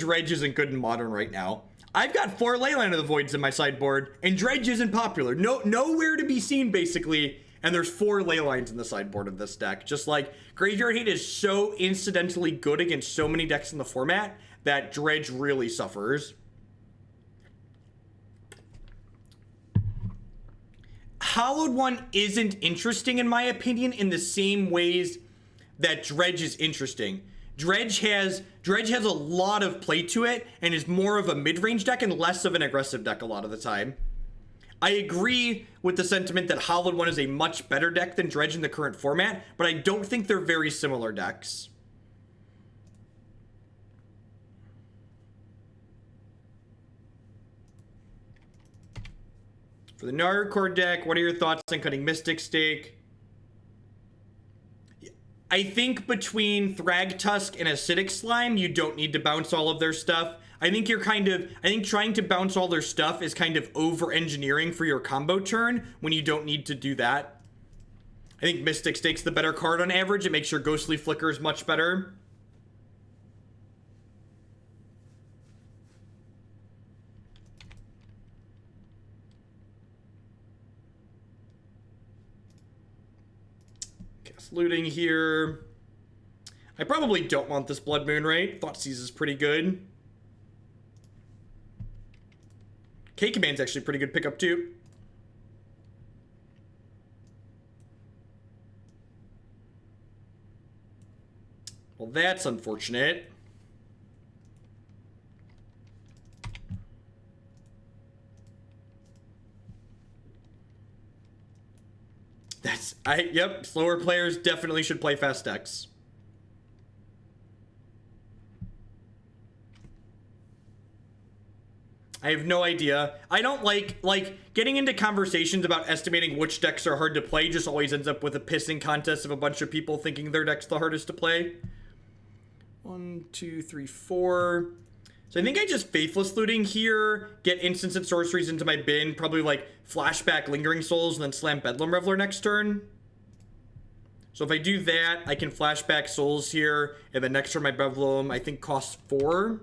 Dredge isn't good in Modern right now. I've got 4 Leyline of the Voids in my sideboard, and Dredge isn't popular. Nowhere to be seen, basically, and there's 4 Leylines in the sideboard of this deck. Just like, Graveyard Hate is so incidentally good against so many decks in the format that Dredge really suffers. Hallowed One isn't interesting, in my opinion, in the same ways that Dredge is interesting. Dredge has a lot of play to it and is more of a mid-range deck and less of an aggressive deck a lot of the time. I agree with the sentiment that Hallowed One is a much better deck than Dredge in the current format, but I don't think they're very similar decks. For the Naracore deck, what are your thoughts on cutting Mystic Stake? I think between Thragtusk and Acidic Slime, you don't need to bounce all of their stuff. I think trying to bounce all their stuff is kind of over-engineering for your combo turn when you don't need to do that. I think Mystic Stake's the better card on average. It makes your Ghostly Flickers much better. Looting here. I probably don't want this Blood Moon, right? Thoughtseize is pretty good. K-Command's actually pretty good pickup too. Well, that's unfortunate. Yep, slower players definitely should play fast decks. I have no idea. I don't like getting into conversations about estimating which decks are hard to play just always ends up with a pissing contest of a bunch of people thinking their deck's the hardest to play. 1, 2, 3, 4. So I think I just Faithless Looting here, get instants and sorceries into my bin, probably like flashback Lingering Souls, and then slam Bedlam Reveler next turn. So if I do that, I can flashback Souls here, and then next turn my Bedlam, I think, costs 4.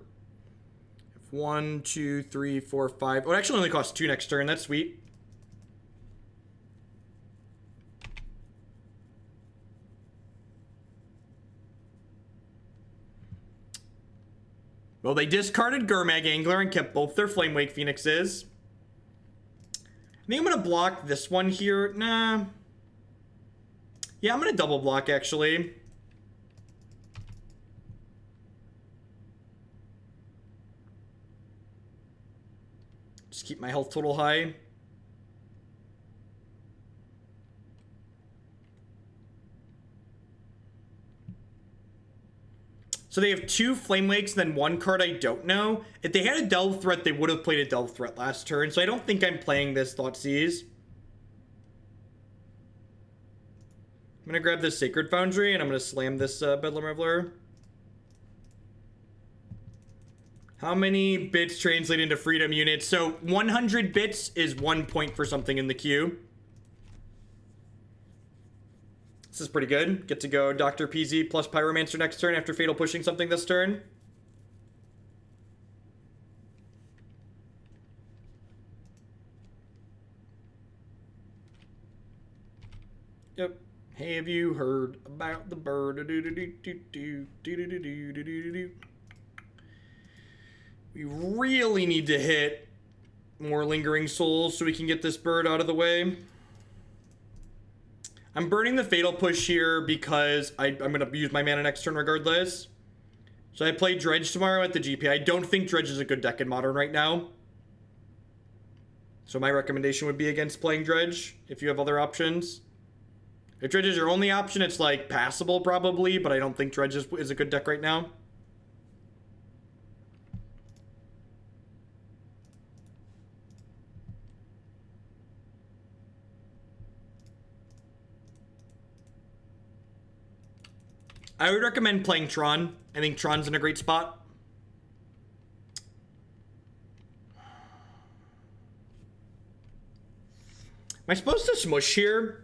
1, 2, 3, 4, 5. Oh, it actually only costs 2 next turn. That's sweet. Well, they discarded Gurmag Angler and kept both their Flamewake Phoenixes. I think I'm going to block this one here. Nah. Yeah, I'm going to double block, actually. Just keep my health total high. So they have 2 Flame Wakes, then 1 card I don't know. If they had a Delve Threat, they would have played a Delve Threat last turn. So I don't think I'm playing this Thoughtseize. I'm going to grab this Sacred Foundry, and I'm going to slam this Bedlam Reveler. How many bits translate into freedom units? So 100 bits is 1 point for something in the queue. This is pretty good. Get to go Dr. PZ plus Pyromancer next turn after Fatal Pushing something this turn. Yep. Hey, have you heard about the bird? We really need to hit more Lingering Souls so we can get this bird out of the way. I'm burning the Fatal Push here because I'm going to use my mana next turn regardless. So I play Dredge tomorrow at the GP. I don't think Dredge is a good deck in Modern right now. So my recommendation would be against playing Dredge if you have other options. If Dredge is your only option, it's like passable probably, but I don't think Dredge is a good deck right now. I would recommend playing Tron. I think Tron's in a great spot. Am I supposed to smush here?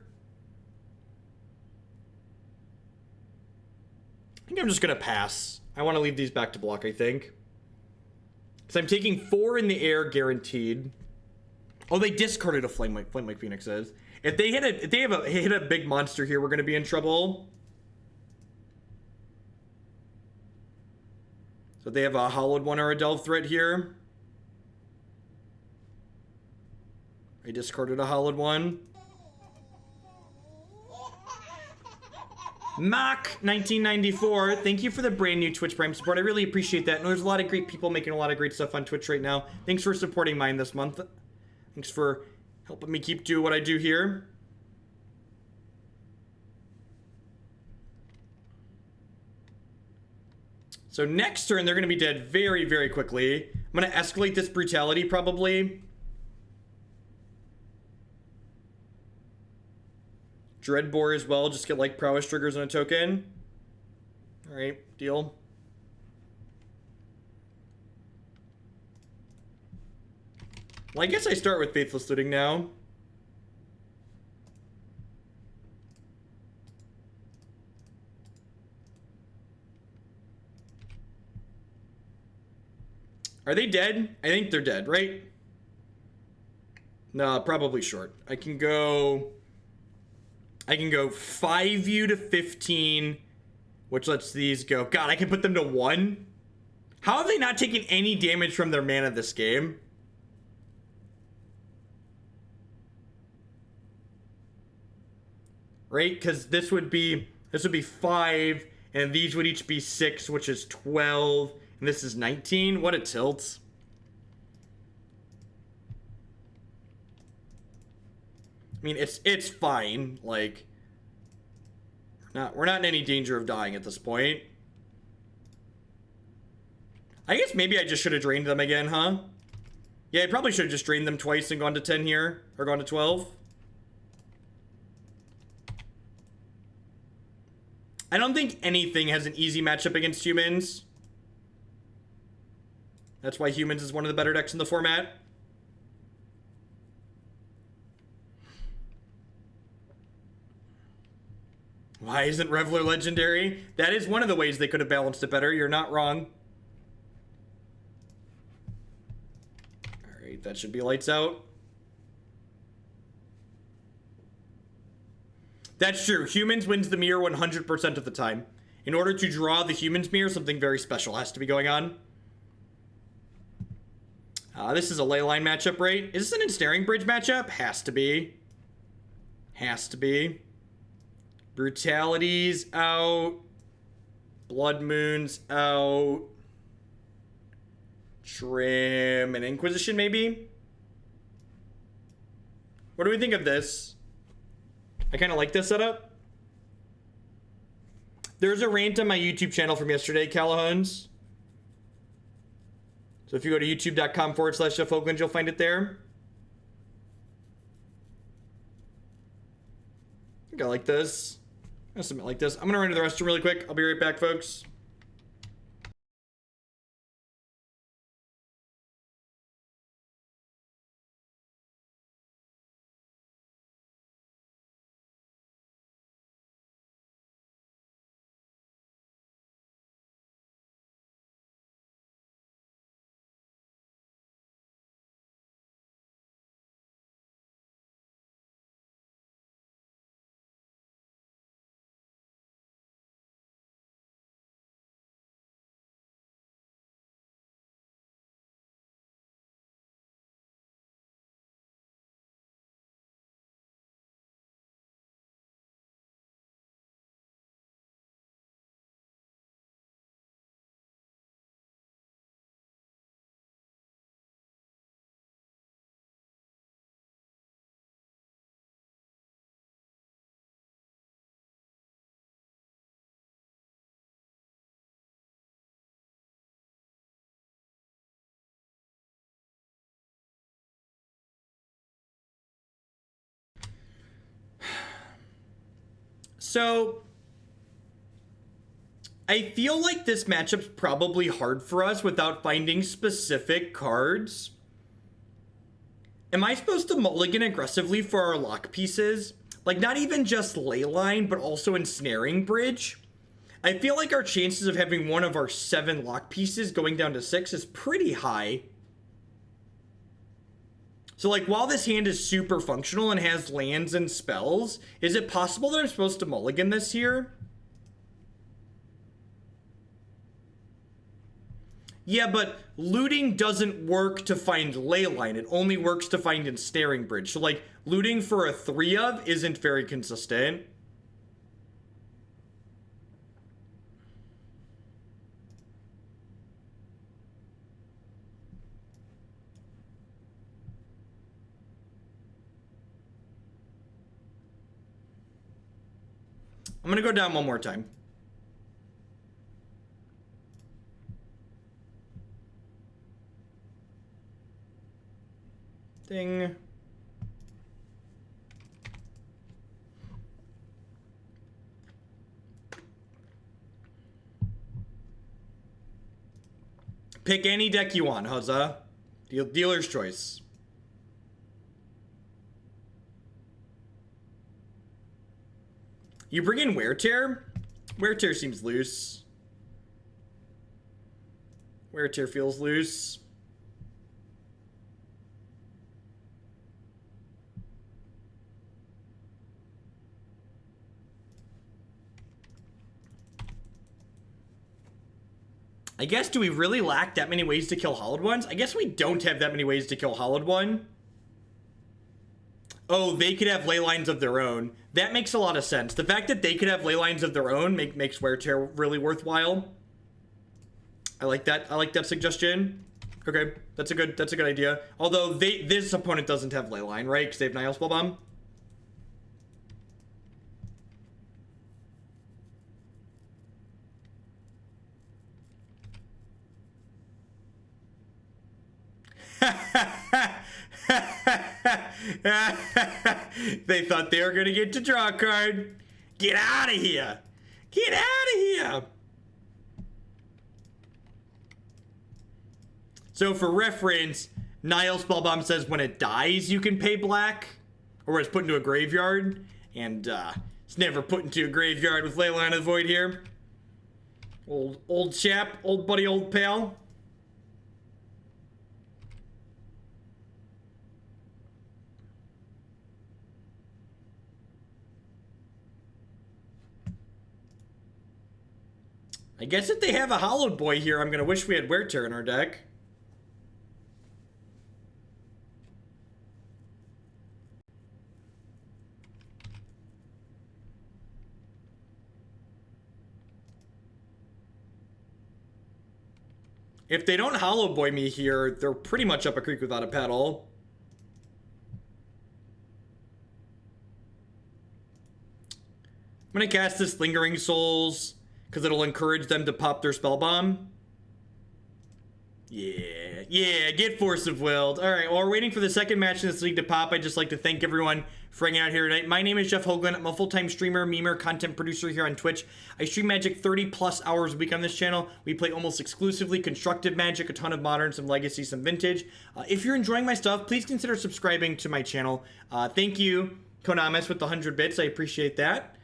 I think I'm just going to pass. I want to leave these back to block, I think. So I'm taking 4 in the air guaranteed. Oh, they discarded a Flame like Phoenixes. If they hit a big monster here, we're gonna be in trouble. So they have a Hollowed One or a Delve Threat here. I discarded a Hollowed One. Mock 1994, thank you for the brand new Twitch Prime support. I really appreciate that. And there's a lot of great people making a lot of great stuff on Twitch right now. Thanks for supporting mine this month. Thanks for helping me keep doing what I do here. So next turn, they're going to be dead very, very quickly. I'm going to escalate this Brutality probably. Dreadbore as well, just get like prowess triggers on a token. Alright, deal. Well, I guess I start with Faithless Looting now. Are they dead? I think they're dead, right? No, probably short. I can go 5U to 15, which lets these go. God, I can put them to 1. How have they not taken any damage from their mana this game? Right? Because this would be 5, and these would each be 6, which is 12, and this is 19. What a tilt. I mean, it's fine. Like, we're not in any danger of dying at this point. I guess maybe I just should have drained them again, huh? Yeah, I probably should have just drained them twice and gone to 10 here, or gone to 12. I don't think anything has an easy matchup against humans. That's why humans is one of the better decks in the format. Why isn't Reveler legendary? That is one of the ways they could have balanced it better. You're not wrong. Alright, that should be lights out. That's true. Humans wins the mirror 100% of the time. In order to draw the humans mirror, something very special has to be going on. This is a Leyline matchup, right? Is this an Ensnaring Bridge matchup? Has to be. Has to be. Brutality's out. Blood Moon's out. Trim and Inquisition, maybe? What do we think of this? I kind of like this setup. There's a rant on my YouTube channel from yesterday, Kolaghan's. So if you go to youtube.com/Jeff Oakland, you'll find it there. I think I like this. I'm gonna submit like this. I'm gonna run to the restroom really quick. I'll be right back, folks. So, I feel like this matchup's probably hard for us without finding specific cards. Am I supposed to mulligan aggressively for our lock pieces? Like, not even just Leyline, but also Ensnaring Bridge? I feel like our chances of having one of our 7 lock pieces going down to 6 is pretty high. So, like, while this hand is super functional and has lands and spells, is it possible that I'm supposed to mulligan this here? Yeah, but looting doesn't work to find Leyline. It only works to find Ensnaring Bridge. So, like, looting for a 3 of isn't very consistent. I'm gonna go down one more time. Ding. Pick any deck you want, Huzza. Dealer's choice. You bring in Wear Tear? Wear Tear seems loose. Wear Tear feels loose. I guess, do we really lack that many ways to kill Hollowed Ones? I guess we don't have that many ways to kill Hollowed One. Oh, they could have Leylines of their own. That makes a lot of sense. The fact that they could have Leylines of their own makes Wear Tear really worthwhile. I like that. I like that suggestion. Okay, that's a good idea. Although this opponent doesn't have Leyline, right? Because they have Nihil Spellbomb. They thought they were gonna get to draw a card. Get out of here! Get out of here! So for reference, Nihil Spellbomb says when it dies you can pay black, or when it's put into a graveyard, and it's never put into a graveyard with Leyline of the Void here. Old chap, old buddy, old pal. I guess if they have a Hollowed Boy here, I'm gonna wish we had Wear Tear in our deck. If they don't Hollowed Boy me here, they're pretty much up a creek without a paddle. I'm gonna cast this Lingering Souls, because it'll encourage them to pop their spell bomb. Yeah, get Force of Willed. All right, while we're waiting for the second match in this league to pop, I'd just like to thank everyone for hanging out here tonight. My name is Jeff Hoagland. I'm a full-time streamer, memer, content producer here on Twitch. I stream Magic 30 plus hours a week on this channel. We play almost exclusively constructive Magic, a ton of modern, some legacy, some vintage. If you're enjoying my stuff, please consider subscribing to my channel. Thank you, Konamis, with the 100 bits. I appreciate that.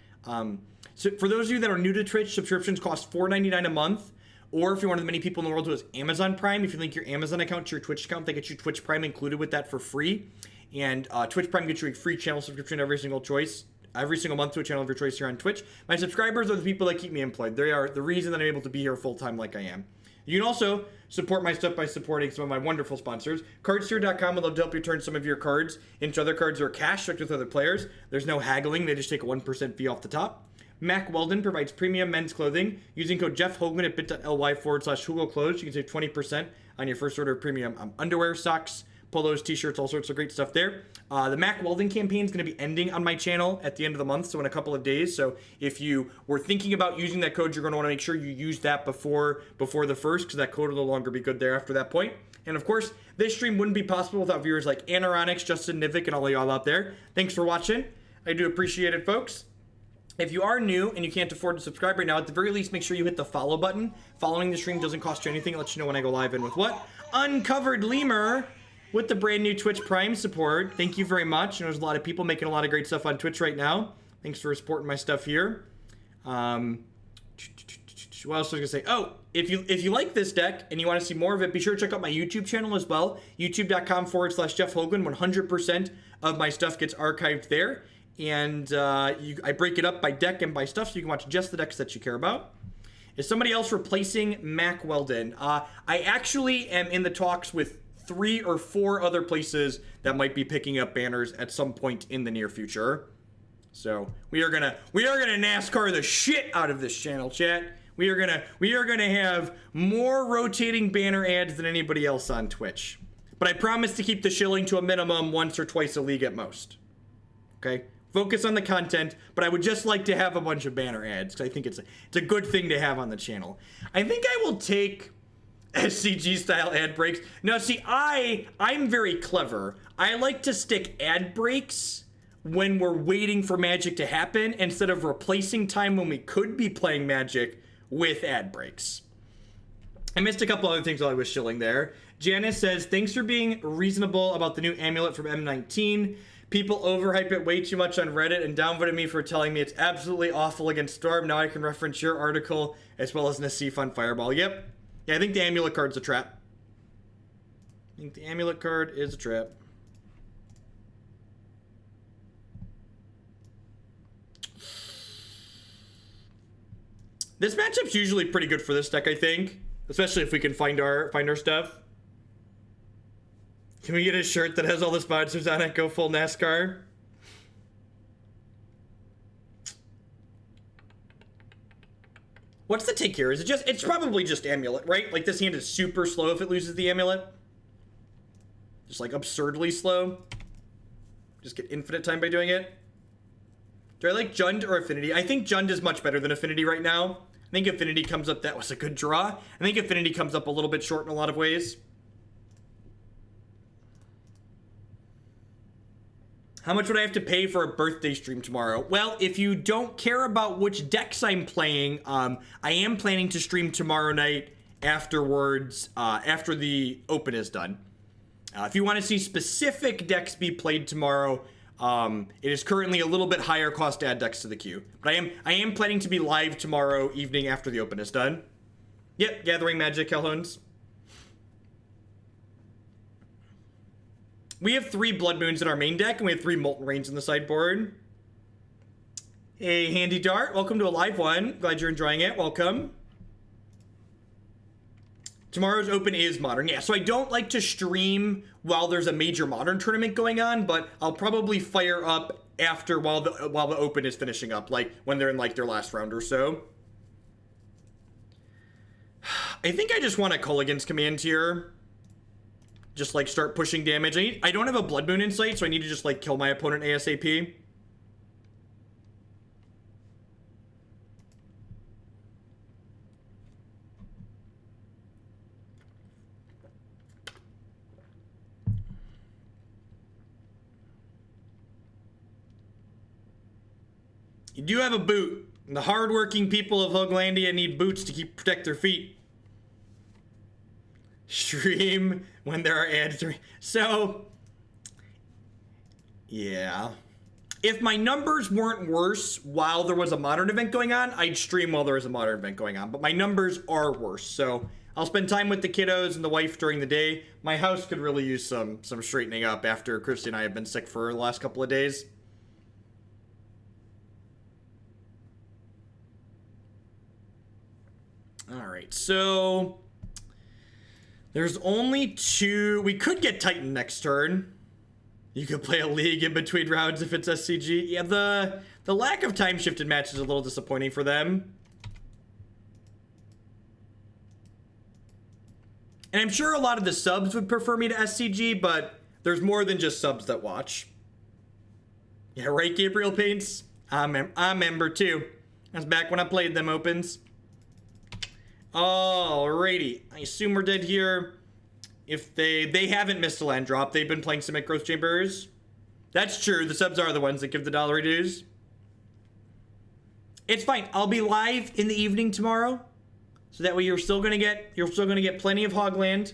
So for those of you that are new to Twitch, subscriptions cost $4.99 a month. Or if you're one of the many people in the world who has Amazon Prime, if you link your Amazon account to your Twitch account, they get you Twitch Prime included with that for free. And Twitch Prime gets you a free channel subscription every single month to a channel of your choice here on Twitch. My subscribers are the people that keep me employed. They are the reason that I'm able to be here full-time like I am. You can also support my stuff by supporting some of my wonderful sponsors. Cardsteer.com would love to help you turn some of your cards into other cards or cash direct with other players. There's no haggling. They just take a 1% fee off the top. Mac Weldon provides premium men's clothing. Using code Jeff Hoagland at bit.ly/Hugo Clothes, you can save 20% on your first order of premium underwear, socks, polos, t-shirts, all sorts of great stuff there. The Mac Weldon campaign is going to be ending on my channel at the end of the month, so in a couple of days. So if you were thinking about using that code, you're going to want to make sure you use that before the first, because that code will no longer be good there after that point. And of course, this stream wouldn't be possible without viewers like Anaronix, Justin Nivik, and all of y'all out there. Thanks for watching. I do appreciate it, folks. If you are new and you can't afford to subscribe right now, at the very least, make sure you hit the follow button. Following the stream doesn't cost you anything. It lets you know when I go live and with what. Uncovered Lemur with the brand new Twitch Prime support. Thank you very much. There's a lot of people making a lot of great stuff on Twitch right now. Thanks for supporting my stuff here. What else was I gonna say? Oh, if you like this deck and you want to see more of it, be sure to check out my YouTube channel as well. YouTube.com/Jeff Hogan. 100% of my stuff gets archived there. And I break it up by deck and by stuff so you can watch just the decks that you care about. Is somebody else replacing Mac Weldon? I actually am in the talks with 3 or 4 other places that might be picking up banners at some point in the near future. So we are gonna NASCAR the shit out of this channel, chat. We are gonna have more rotating banner ads than anybody else on Twitch. But I promise to keep the shilling to a minimum once or twice a league at most. Okay? Focus on the content, but I would just like to have a bunch of banner ads because I think it's a good thing to have on the channel. I think I will take SCG style ad breaks. Now see, I'm very clever. I like to stick ad breaks when we're waiting for Magic to happen instead of replacing time when we could be playing Magic with ad breaks. I missed a couple other things while I was shilling there. Janice says, thanks for being reasonable about the new amulet from M19. People overhype it way too much on Reddit and downvoted me for telling me it's absolutely awful against Storm. Now I can reference your article as well as Nassif on Fireball. Yep. Yeah, I think the amulet card's a trap. I think the amulet card is a trap. This matchup's usually pretty good for this deck, I think. Especially if we can find our stuff. Can we get a shirt that has all the sponsors on it? Go full NASCAR. What's the take here? Is it just... It's probably just amulet, right? Like, this hand is super slow if it loses the amulet. Just, like, absurdly slow. Just get infinite time by doing it. Do I like Jund or Affinity? I think Jund is much better than Affinity right now. I think Affinity comes up... That was a good draw. I think Affinity comes up a little bit short in a lot of ways. How much would I have to pay for a birthday stream tomorrow? Well, if you don't care about which decks I'm playing, I am planning to stream tomorrow night afterwards, after the open is done. If you want to see specific decks be played tomorrow, it is currently a little bit higher cost to add decks to the queue. But I am planning to be live tomorrow evening after the open is done. Yep, Gathering Magic, Calhoun's. We have 3 Blood Moons in our main deck, and we have 3 Molten Rains in the sideboard. Hey, Handy Dart, welcome to a live one. Glad you're enjoying it. Welcome. Tomorrow's open is Modern. Yeah, so I don't like to stream while there's a major Modern tournament going on, but I'll probably fire up after while the open is finishing up, like when they're in like their last round or so. I think I just want a Kolaghan's command here. Just like start pushing damage. I don't have a Blood Moon in sight, so I need to just like kill my opponent ASAP. You do have a boot. And the hardworking people of Hoaglandia need boots to protect their feet. Stream when there are ads. So, yeah. If my numbers weren't worse while there was a Modern event going on, I'd stream while there was a Modern event going on. But my numbers are worse, so I'll spend time with the kiddos and the wife during the day. My house could really use some straightening up after Christy and I have been sick for the last couple of days. Alright, so there's only 2. We could get Titan next turn. You could play a league in between rounds if it's SCG. Yeah, the lack of time shifted match is a little disappointing for them. And I'm sure a lot of the subs would prefer me to SCG, but there's more than just subs that watch. Yeah, right, Gabriel Paints? I'm member too. That's back when I played them opens. Alrighty, I assume we're dead here. If they haven't missed a land drop, they've been playing Simic Growth Chambers. That's true, the subs are the ones that give the dollar dues. It's fine, I'll be live in the evening tomorrow. So that way you're still gonna get plenty of Hogland.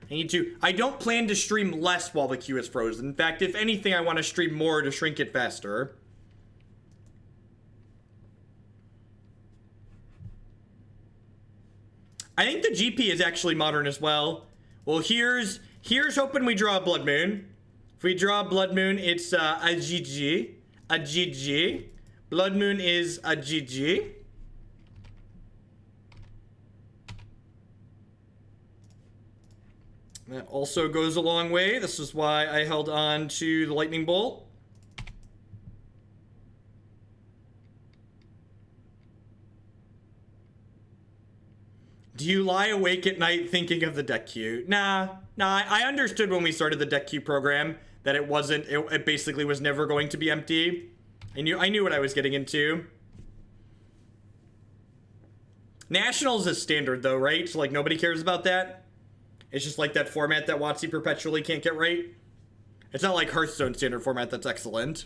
I don't plan to stream less while the queue is frozen. In fact, if anything, I want to stream more to shrink it faster. I think the GP is actually modern as well. Well, here's hoping we draw a Blood Moon. If we draw a Blood Moon, it's a GG. A GG. Blood Moon is a GG. That also goes a long way. This is why I held on to the Lightning Bolt. Do you lie awake at night thinking of the deck queue? Nah, I understood when we started the deck queue program that it basically was never going to be empty. I knew what I was getting into. Nationals is standard though, right? So like nobody cares about that. It's just like that format that WotC perpetually can't get right. It's not like Hearthstone standard format that's excellent.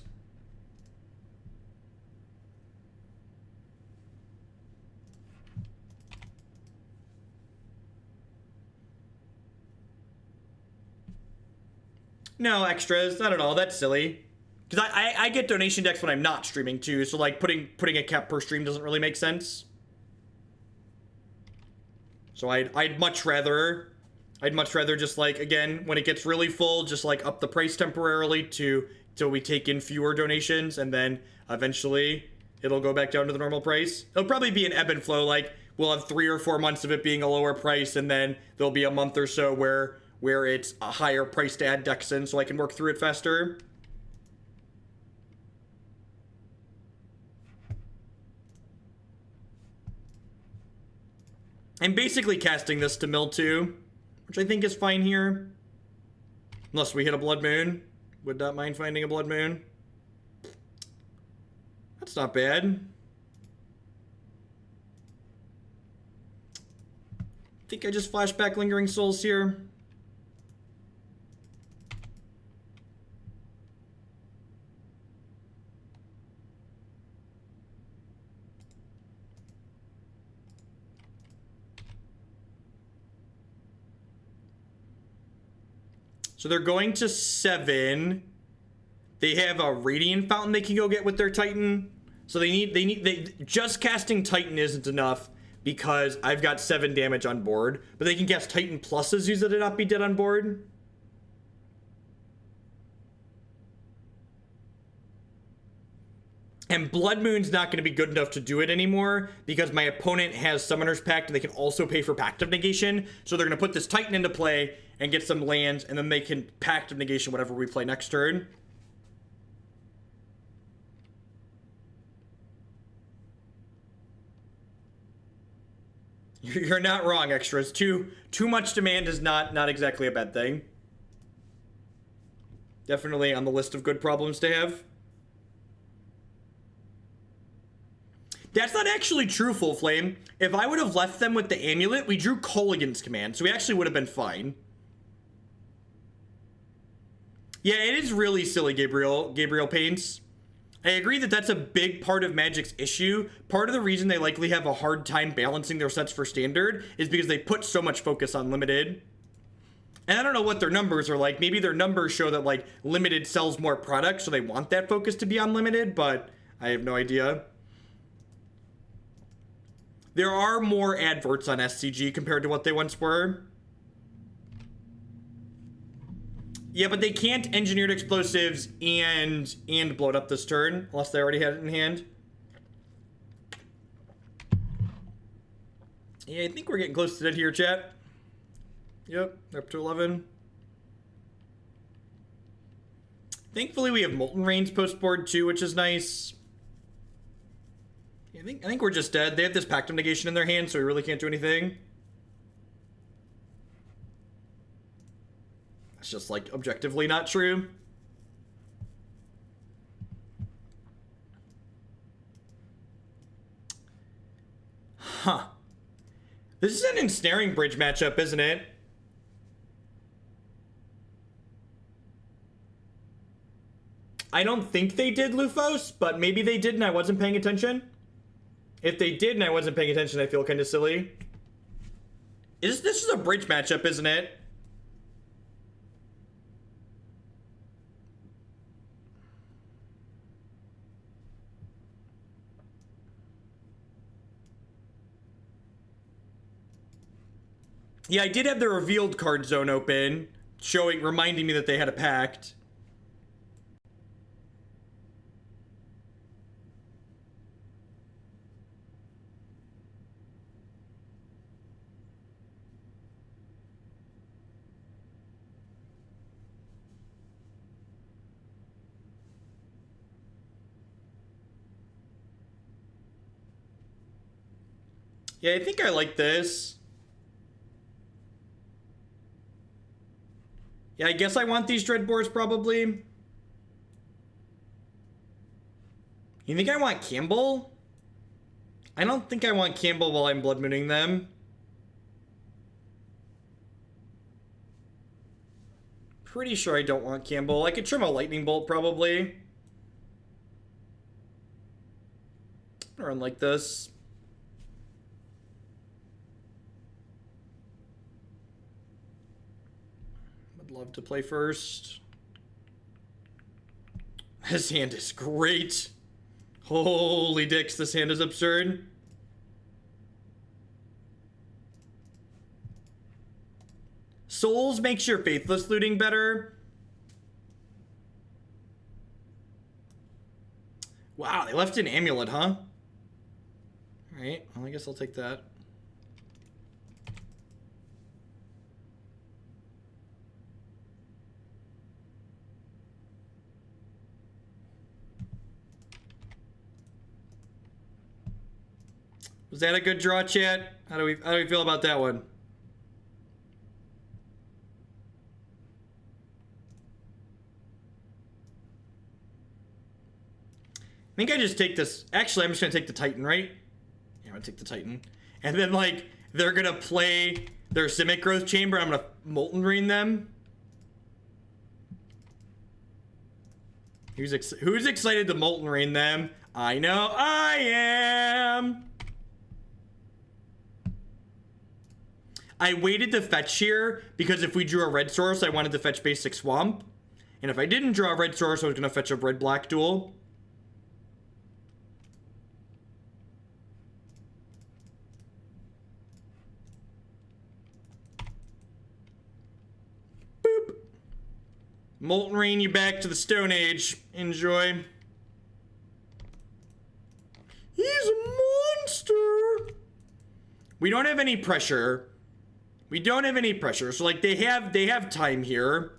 No extras, not at all. That's silly. Because I get donation decks when I'm not streaming too, so like putting a cap per stream doesn't really make sense. So I'd much rather just like, again, when it gets really full, just like up the price temporarily till we take in fewer donations, and then eventually it'll go back down to the normal price. It'll probably be an ebb and flow, like we'll have 3 or 4 months of it being a lower price, and then there'll be a month or so where it's a higher price to add decks in so I can work through it faster. I'm basically casting this to mill 2, which I think is fine here. Unless we hit a Blood Moon. Would not mind finding a Blood Moon. That's not bad. I think I just flashed back Lingering Souls here. So they're going to 7. They have a Radiant Fountain they can go get with their Titan. So they just casting Titan isn't enough because I've got 7 damage on board. But they can cast Titan pluses, use it to not be dead on board. And Blood Moon's not going to be good enough to do it anymore because my opponent has Summoner's Pact and they can also pay for Pact of Negation. So they're going to put this Titan into play and get some lands, and then they can Pact of Negation whatever we play next turn. You're not wrong, extras. Too much demand is not exactly a bad thing. Definitely on the list of good problems to have. That's not actually true, Full Flame. If I would have left them with the Amulet, we drew Kolaghan's command, so we actually would have been fine. Yeah, it is really silly, Gabriel Paints. I agree that that's a big part of Magic's issue. Part of the reason they likely have a hard time balancing their sets for Standard is because they put so much focus on Limited. And I don't know what their numbers are like. Maybe their numbers show that, like, Limited sells more products, so they want that focus to be on Limited, but I have no idea. There are more adverts on SCG compared to what they once were. Yeah, but they can't Engineered Explosives and blow it up this turn, unless they already had it in hand. Yeah, I think we're getting close to that here, chat. Yep, up to 11. Thankfully, we have Molten Rains post-board too, which is nice. I think we're just dead. They have this Pact of Negation in their hand, so we really can't do anything. It's just, like, objectively not true. Huh. This is an Ensnaring Bridge matchup, isn't it? I don't think they did, Lufos, but maybe they did and I wasn't paying attention. If they did and I wasn't paying attention, I feel kind of silly. This is a bridge matchup, isn't it? Yeah, I did have the revealed card zone open, reminding me that they had a pact. Yeah, I think I like this. Yeah, I guess I want these Dreadbores probably. You think I want Kambal? I don't think I want Kambal while I'm Blood Mooning them. Pretty sure I don't want Kambal. I could trim a Lightning Bolt probably. Run like this. Would love to play first. This hand is great. Holy dicks, this hand is absurd. Souls makes your Faithless Looting better. Wow, they left an Amulet, huh? Alright, well, I guess I'll take that. Was that a good draw, chat? How do we feel about that one? I think I just take this. Actually, I'm just gonna take the Titan, right? Yeah, I'm gonna take the Titan. And then, like, they're gonna play their Simic Growth Chamber. I'm gonna Molten Rain them. Who's excited to Molten Rain them? I know I am. I waited to fetch here because if we drew a red source, I wanted to fetch basic Swamp. And if I didn't draw a red source, I was gonna fetch a red-black duel. Molten Rain you back to the Stone Age. Enjoy. He's a monster. We don't have any pressure. We don't have any pressure. So like they have time here.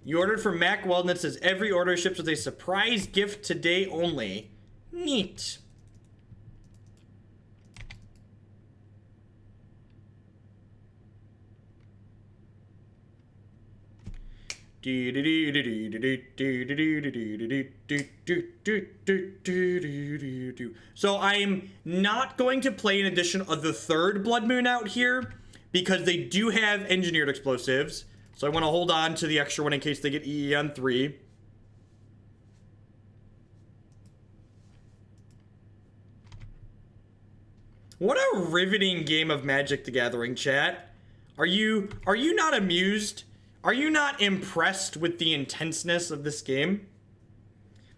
You ordered from Mac Weldon. It says every order ships with a surprise gift today only. Neat. So I'm not going to play an edition of the third Blood Moon out here because they do have engineered explosives. So I want to hold on to the extra one in case they get EE on 3. What a riveting game of Magic the Gathering, chat. Are you not amused? Are you not impressed with the intenseness of this game?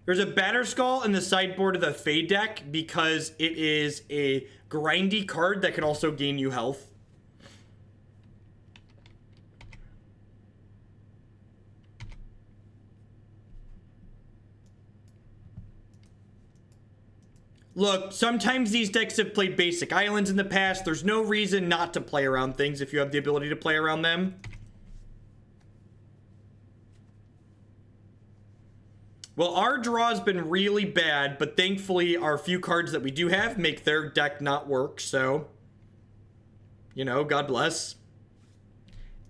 There's a Batterskull in the sideboard of the Fade deck because it is a grindy card that can also gain you health. Look, sometimes these decks have played basic islands in the past. There's no reason not to play around things if you have the ability to play around them. Well, our draw's been really bad, but thankfully our few cards that we do have make their deck not work, so... You know, God bless.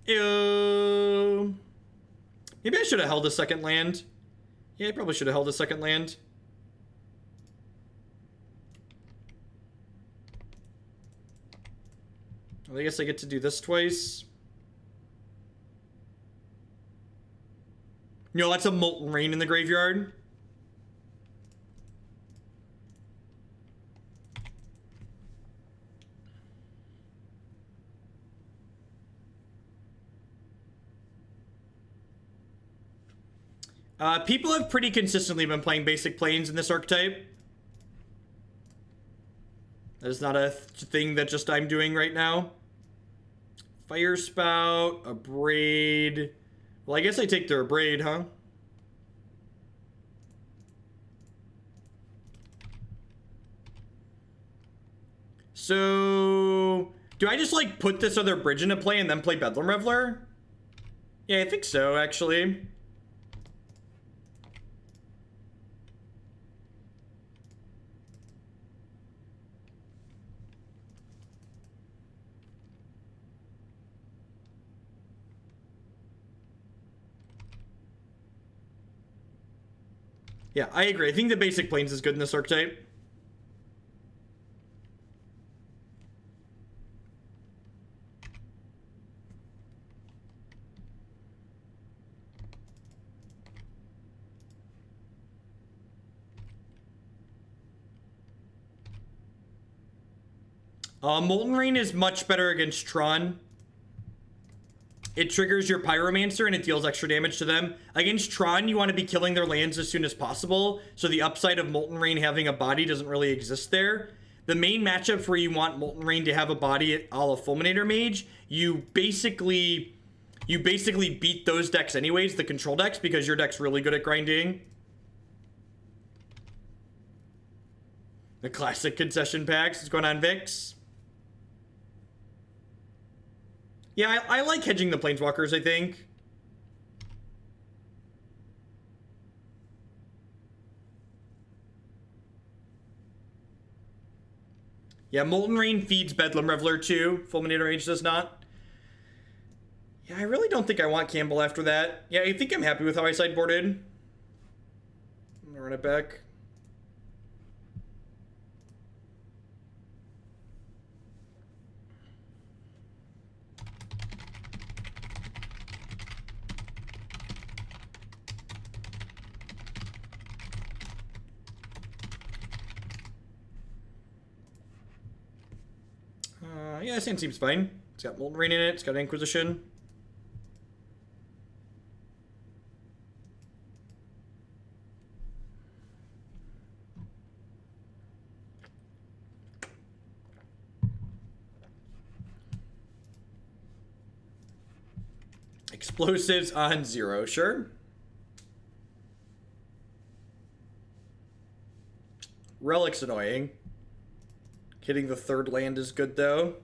Ew. Maybe I should have held a second land. Yeah, I probably should have held a second land. Well, I guess I get to do this twice. You know, that's a Molten Rain in the graveyard. People have pretty consistently been playing basic planes in this archetype. That is not a thing that just I'm doing right now. Fire Spout, Abrade. Well, I guess I take their Abrade, huh? So, do I just like put this other bridge into play and then play Bedlam Reveler? Yeah, I think so, actually. Yeah, I agree. I think the basic planes is good in this archetype. Molten Rain is much better against Tron. It triggers your Pyromancer and it deals extra damage to them. Against Tron, you want to be killing their lands as soon as possible, so the upside of Molten Rain having a body doesn't really exist there. The main matchups where you want Molten Rain to have a body a la Fulminator Mage, you basically beat those decks anyways, the control decks, because your deck's really good at grinding. The classic concession packs. What's going on, Vix? Yeah, I like hedging the Planeswalkers, I think. Yeah, Molten Rain feeds Bedlam Reveler too. Fulminator Mage does not. Yeah, I really don't think I want Kambal after that. Yeah, I think I'm happy with how I sideboarded. I'm gonna run it back. Yeah, this hand seems fine. It's got Molten Rain in it. It's got Inquisition. Explosives on 0, sure. Relic's annoying. Hitting the third land is good, though.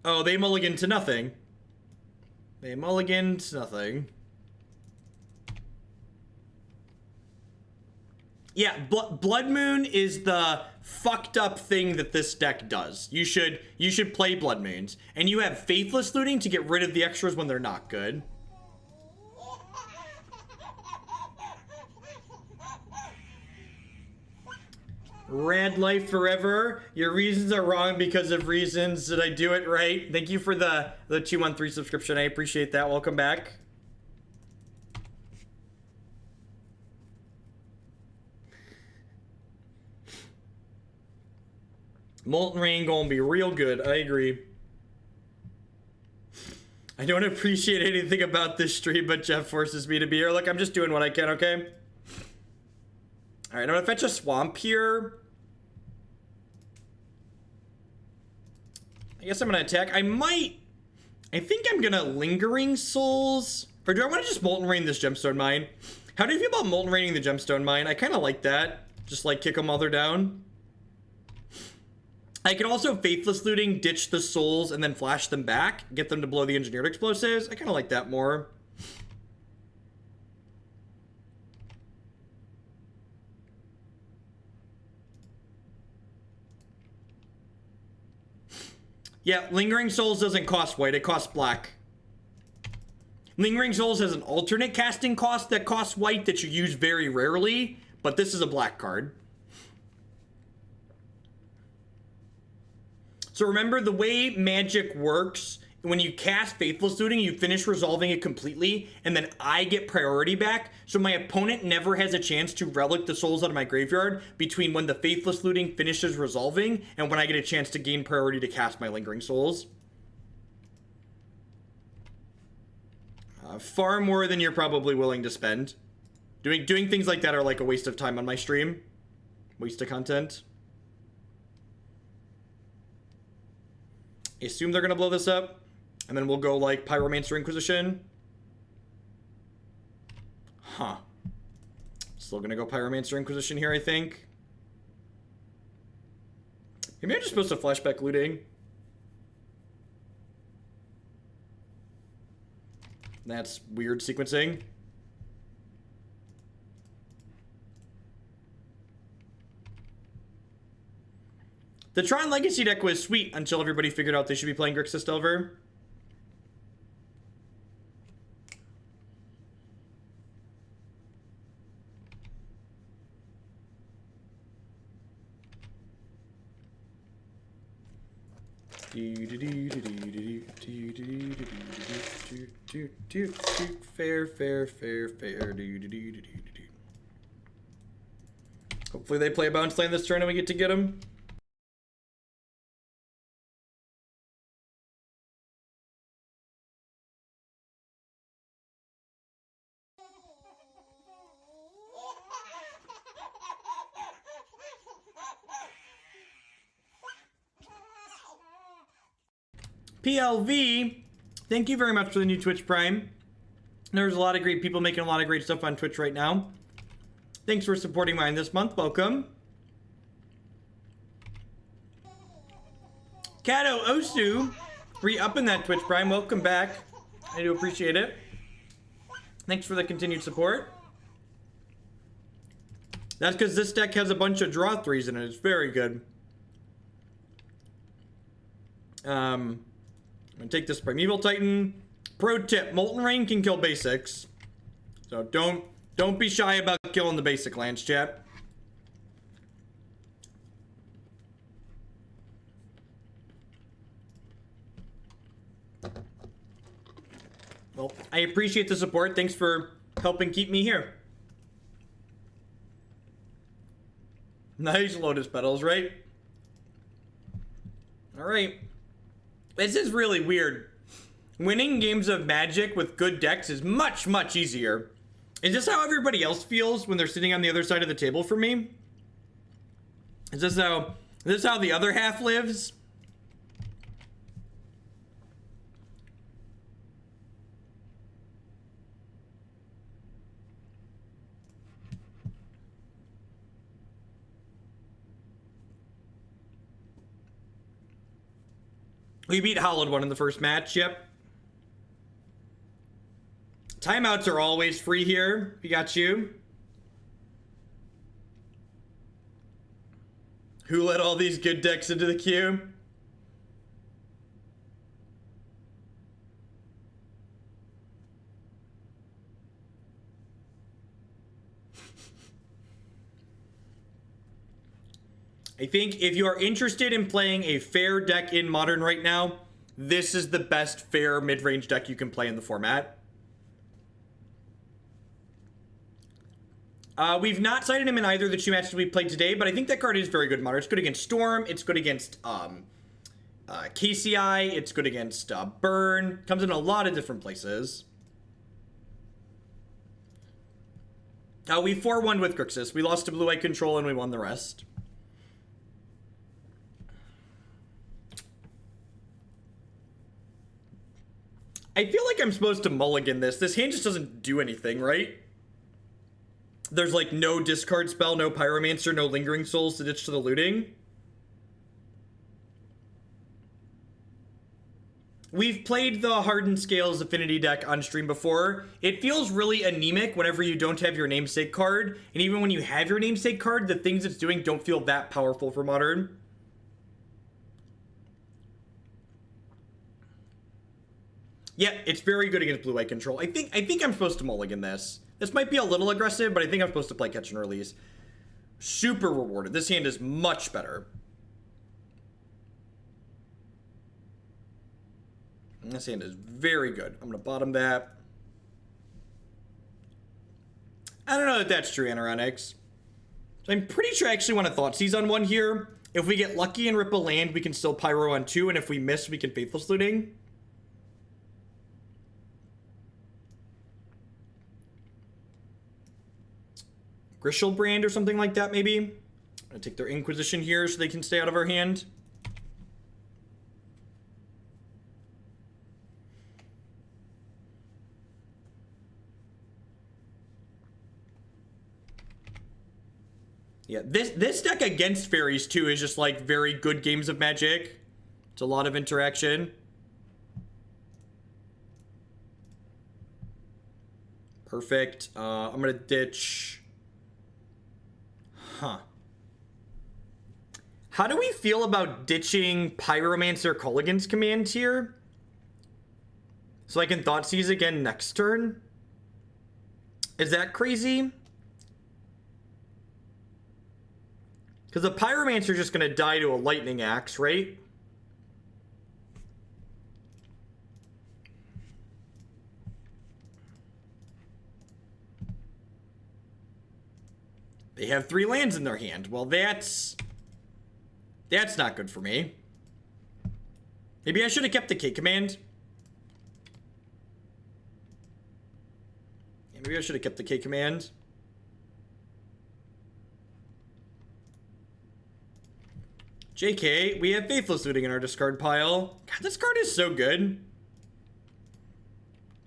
Oh, they mulligan to nothing. They mulligan to nothing. Yeah, Blood Moon is the fucked up thing that this deck does. You should play Blood Moons. And you have Faithless Looting to get rid of the extras when they're not good. Rad life forever. Your reasons are wrong because of reasons. Did I do it right? Thank you for the 2-1-3 subscription. I appreciate that. Welcome back. Molten Rain gonna be real good. I agree. I don't appreciate anything about this stream, but Jeff forces me to be here. Look, I'm just doing what I can, okay? Alright, I'm gonna fetch a Swamp here. I guess I'm gonna attack. I think I'm gonna Lingering Souls. Or do I want to just Molten Rain this Gemstone Mine? How do you feel about Molten Raining the Gemstone Mine? I kind of like that. Just like kick them while they're down. I can also Faithless Looting, ditch the souls, and then flash them back. Get them to blow the Engineered Explosives. I kind of like that more. Yeah, Lingering Souls doesn't cost white, it costs black. Lingering Souls has an alternate casting cost that costs white that you use very rarely, but this is a black card. So remember, the way Magic works, when you cast Faithless Looting, you finish resolving it completely, and then I get priority back, so my opponent never has a chance to relic the souls out of my graveyard between when the Faithless Looting finishes resolving and when I get a chance to gain priority to cast my Lingering Souls. Far more than you're probably willing to spend. Doing things like that are like a waste of time on my stream. Waste of content. I assume they're gonna blow this up. And then we'll go like Pyromancer Inquisition. Huh. Still gonna go Pyromancer Inquisition here, I think. Maybe I'm just supposed to flashback looting. That's weird sequencing. The Tron Legacy deck was sweet until everybody figured out they should be playing Grixis Delver. Fair. Hopefully they play a bounce land this turn and we get to get them. PLV, thank you very much for the new Twitch Prime. There's a lot of great people making a lot of great stuff on Twitch right now. Thanks for supporting mine this month. Welcome. Kato Osu, re-upping that Twitch Prime. Welcome back. I do appreciate it. Thanks for the continued support. That's because this deck has a bunch of draw threes in it. It's very good. I'm gonna take this Primeval Titan. Pro tip, Molten Rain can kill basics. So don't be shy about killing the basic lands, chat. Well, I appreciate the support. Thanks for helping keep me here. Nice Lotus Petals, right? Alright. This is really weird. Winning games of Magic with good decks is much, much easier. Is this how everybody else feels when they're sitting on the other side of the table for me? Is this how the other half lives? We beat Hollowed One in the first match, yep. Timeouts are always free here. We got you. Who let all these good decks into the queue? I think if you are interested in playing a fair deck in Modern right now, this is the best fair mid-range deck you can play in the format. We've not cited him in either of the two matches we played today, but I think that card is very good in Modern. It's good against Storm, it's good against KCI, it's good against Burn. Comes in a lot of different places. We 4-1 with Grixis. We lost to Blue-White Control and we won the rest. I feel like I'm supposed to mulligan this. This hand just doesn't do anything, right? There's like no discard spell, no Pyromancer, no Lingering Souls to ditch to the looting. We've played the Hardened Scales Affinity deck on stream before. It feels really anemic whenever you don't have your namesake card. And even when you have your namesake card, the things it's doing don't feel that powerful for Modern. Yeah, it's very good against Blue-White Control. I think I'm supposed to mulligan this. This might be a little aggressive, but I think I'm supposed to play Catch and Release. Super rewarded. This hand is much better. And this hand is very good. I'm going to bottom that. I don't know if that's true, Anoronics. So I'm pretty sure I actually want to Thoughtseize on one here. If we get lucky and rip a land, we can still Pyro on two, and if we miss, we can Faithless Looting. Grishelbrand or something like that, maybe. I'm gonna take their Inquisition here so they can stay out of our hand. Yeah, this deck against fairies too is just like very good games of Magic. It's a lot of interaction. Perfect. I'm gonna ditch. Huh. How do we feel about ditching Pyromancer Kolaghan's command here? So I can Thoughtseize again next turn? Is that crazy? Because the Pyromancer is just going to die to a Lightning Axe, right? They have 3 lands in their hand. Well, that's not good for me. Maybe I should have kept the K command. Yeah, maybe I should have kept the K command. JK, we have Faithless Looting in our discard pile. God, this card is so good.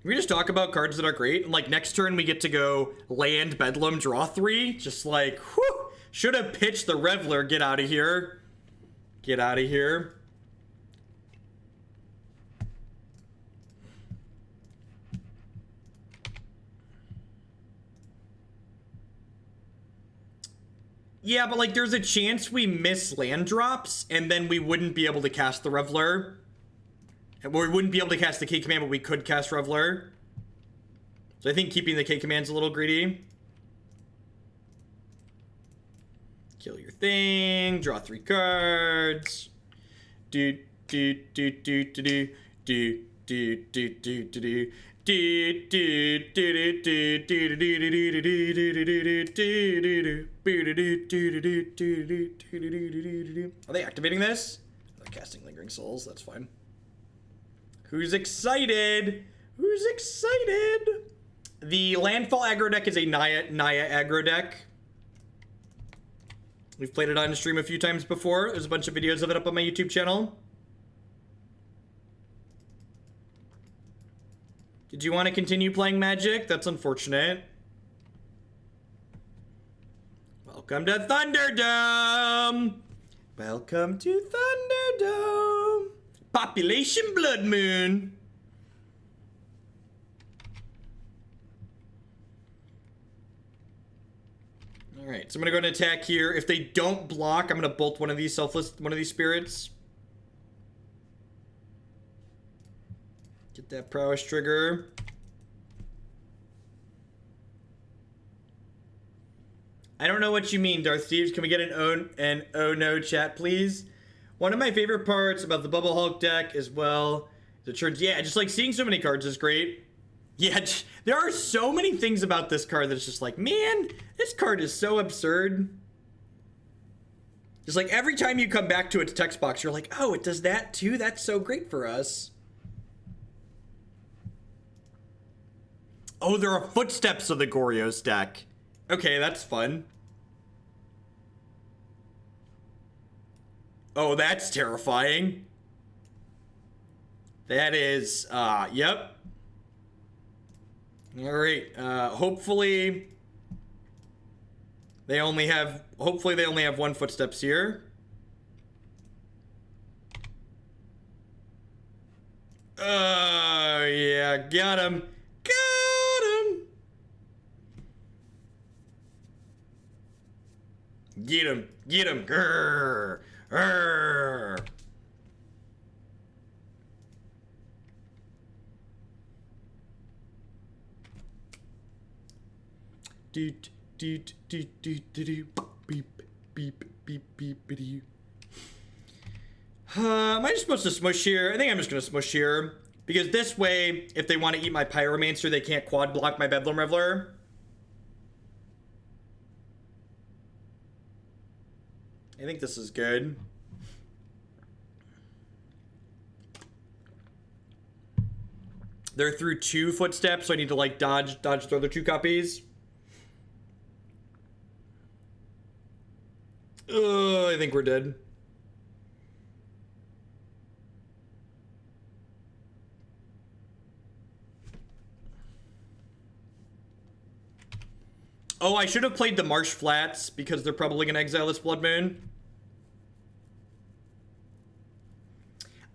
Can we just talk about cards that are great? And like next turn we get to go land, Bedlam, draw 3. Just like, whew. Should have pitched the Reveler. Get out of here. Get out of here. Yeah, but like there's a chance we miss land drops and then we wouldn't be able to cast the Reveler. And we wouldn't be able to cast the K command, but we could cast Reveler. So I think keeping the K command's a little greedy. Kill your thing, draw 3 cards. Do do do do do do do do do do do. Are they activating this? They're casting Lingering Souls. That's fine. Who's excited? Who's excited? The Landfall aggro deck is a Naya aggro deck. We've played it on stream a few times before. There's a bunch of videos of it up on my YouTube channel. Did you want to continue playing Magic? That's unfortunate. Welcome to Thunderdome! Welcome to Thunderdome! Population Blood Moon! Alright, so I'm gonna go and attack here. If they don't block, I'm gonna bolt one of these spirits. Get that prowess trigger. I don't know what you mean, Darth Steves. Can we get an oh no chat, please? One of my favorite parts about the Bubble Hulk deck as well, the turns. Yeah, just like seeing so many cards is great. Yeah, there are so many things about this card that's just like, man, this card is so absurd. Just like every time you come back to its text box, you're like, oh, it does that too? That's so great for us. Oh, there are footsteps of the Goryo's deck. Okay, that's fun. Oh, that's terrifying. That is, yep. All right, hopefully they only have one footsteps here. Oh, yeah, got him. Get him! Get him! Grrr! Grrr! Doot doot doot doot doot beep beep beep beep beep. Am I just supposed to smush here? I think I'm just gonna smush here because this way, if they want to eat my Pyromancer, they can't quad block my Bedlam Reveler. I think this is good. They're through 2 footsteps, so I need to like dodge their other 2 copies. really think we're dead. Oh, I should have played the Marsh Flats because they're probably going to exile this Blood Moon.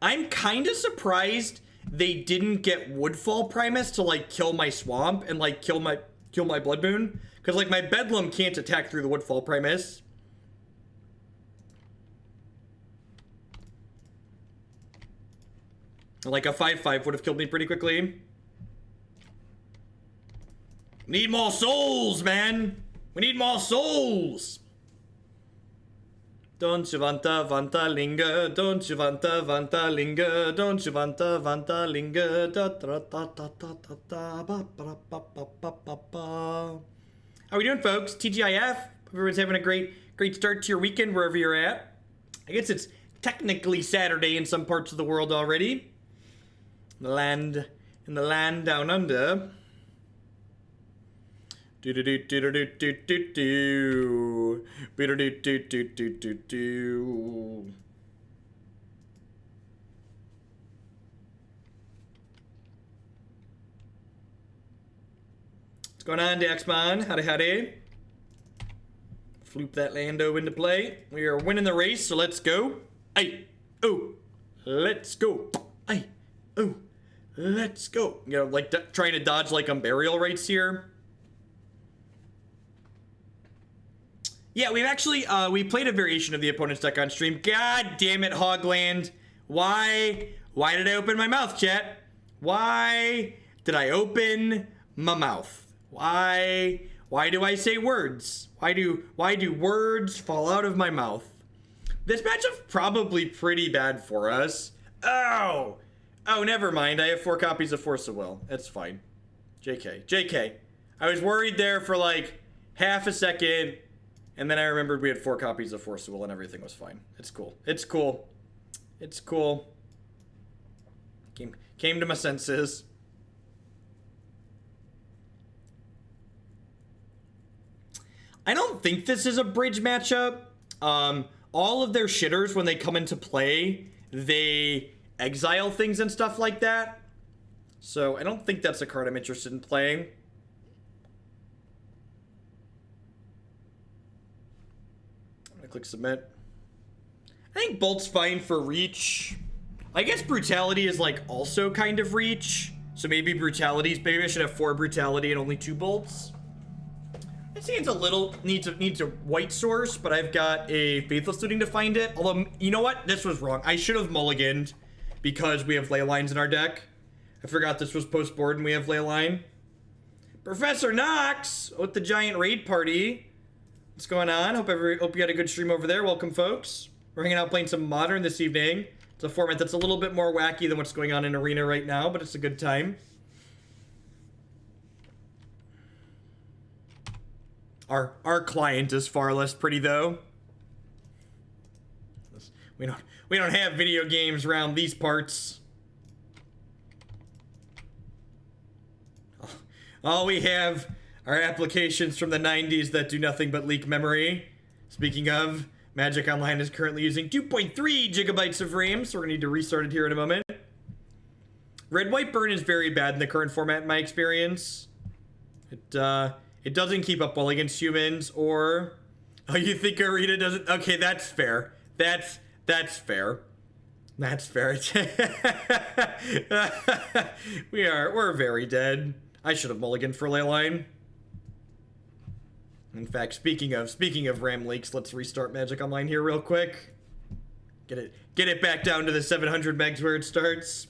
I'm kind of surprised they didn't get Woodfall Primus to, like, kill my Swamp and, like, kill my Blood Moon. Because, like, my Bedlam can't attack through the Woodfall Primus. Like, a 5/5 would have killed me pretty quickly. Need more souls, man! We need more souls! Don't you vanta linger, don't you vanta linger, don't you vanta linger, da da da da da da ba ba ba ba ba ba. How we doing, folks? TGIF. Everyone's having a great start to your weekend wherever you're at. I guess it's technically Saturday in some parts of the world already. In the land down under. Do do do do do do do do do do do do do. What's going on, Daxmon? Howdy. Floop that Lando into play. We are winning the race, so let's go. Ay, oh, let's go. Ay, oh, let's go. You know, like trying to dodge like burial rates here. Yeah, we've actually, we played a variation of the opponent's deck on stream. God damn it, Hogland. Why did I open my mouth, chat? Why did I open my mouth? Why do I say words? Why do words fall out of my mouth? This matchup's probably pretty bad for us. Oh, never mind. I have 4 copies of Force of Will. That's fine. JK. I was worried there for like half a second. And then I remembered we had 4 copies of Force of Will and everything was fine. It's cool. Came to my senses. I don't think this is a bridge matchup. All of their shitters, when they come into play, they exile things and stuff like that. So I don't think that's a card I'm interested in playing. Click submit. I think Bolt's fine for reach. I guess Brutality is like also kind of reach. So maybe maybe I should have 4 Brutality and only 2 Bolts. It seems a little needs a white source, but I've got a Faithless Looting to find it. Although, you know what? This was wrong. I should have mulliganed because we have Leylines in our deck. I forgot this was post-board and we have Leyline. Professor Knox with the giant raid party. What's going on? Hope you had a good stream over there. Welcome, folks. We're hanging out playing some Modern this evening. It's a format that's a little bit more wacky than what's going on in Arena right now, but it's a good time. Our client is far less pretty, though. We don't have video games around these parts. All we have are applications from the 90s that do nothing but leak memory. Speaking of, Magic Online is currently using 2.3 gigabytes of RAM, so we're gonna need to restart it here in a moment. Red-White Burn is very bad in the current format in my experience. It doesn't keep up well against humans, or... Oh, you think Arena doesn't... Okay, that's fair. That's fair. That's fair. We're very dead. I should have mulliganed for Leyline. In fact, speaking of RAM leaks, let's restart Magic Online here real quick. Get it back down to the 700 megs where it starts.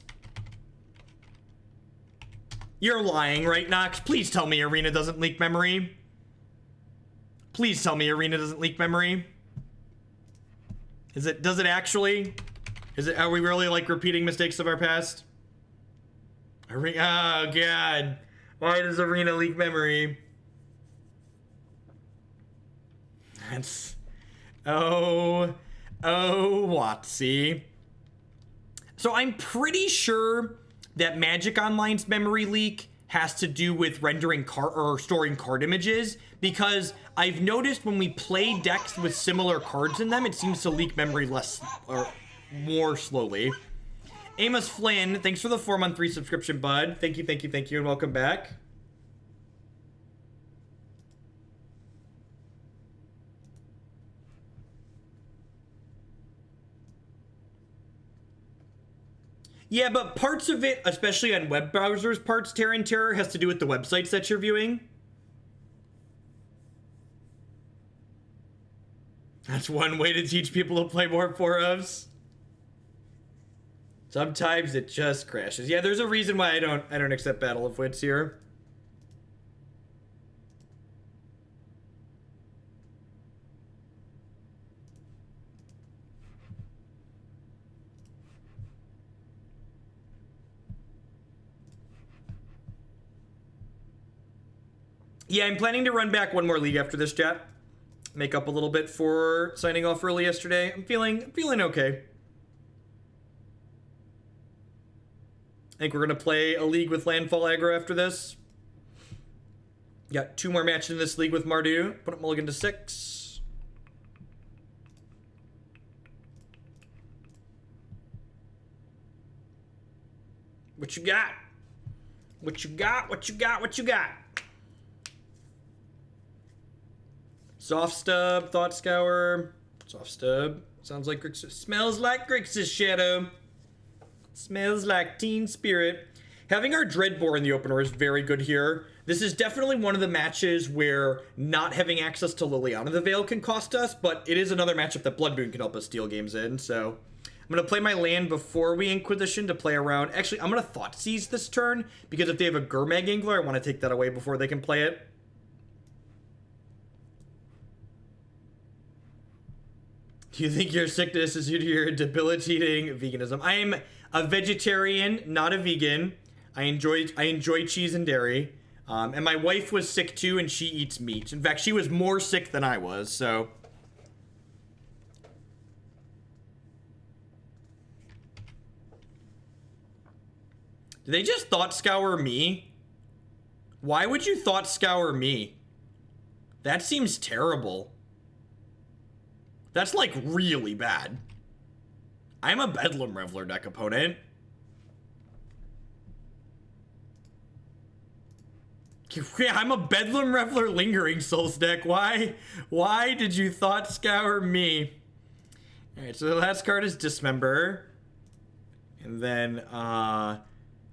You're lying, right, Nox? Please tell me Arena doesn't leak memory. Please tell me Arena doesn't leak memory. Does it actually? Are we really like repeating mistakes of our past? Oh god. Why does Arena leak memory? That's... Oh, Watsy. So I'm pretty sure that Magic Online's memory leak has to do with rendering card or storing card images, because I've noticed when we play decks with similar cards in them, it seems to leak memory less or more slowly. Amos Flynn, thanks for the 4-month resubscription, bud. Thank you, and welcome back. Yeah, but parts of it, especially on web browsers, parts Terror and Terror has to do with the websites that you're viewing. That's one way to teach people to play more 4-ofs. Sometimes it just crashes. Yeah, there's a reason why I don't accept Battle of Wits here. Yeah, I'm planning to run back one more league after this, chat. Make up a little bit for signing off early yesterday. I'm feeling okay. I think we're gonna play a league with Landfall aggro after this. Got 2 more matches in this league with Mardu. Put up mulligan to 6. What you got? What you got? What you got? What you got? Soft Stub, Thought Scour. Soft Stub. Sounds like Grixis. Smells like Grixis Shadow. Smells like Teen Spirit. Having our Dreadbore in the opener is very good here. This is definitely one of the matches where not having access to Liliana the Veil can cost us, but it is another matchup that Blood Moon can help us steal games in, so... I'm going to play my land before we Inquisition to play around. Actually, I'm going to Thoughtseize this turn, because if they have a Gurmag Angler, I want to take that away before they can play it. Do you think your sickness is due to your debilitating veganism? I am a vegetarian, not a vegan. I enjoy cheese and dairy. And my wife was sick too, and she eats meat. In fact, she was more sick than I was, so... Did they just Thought Scour me? Why would you Thought Scour me? That seems terrible. That's, like, really bad. I'm a Bedlam Reveler deck opponent. Yeah, I'm a Bedlam Reveler Lingering Souls deck. Why did you Thought Scour me? Alright, so the last card is Dismember. And then,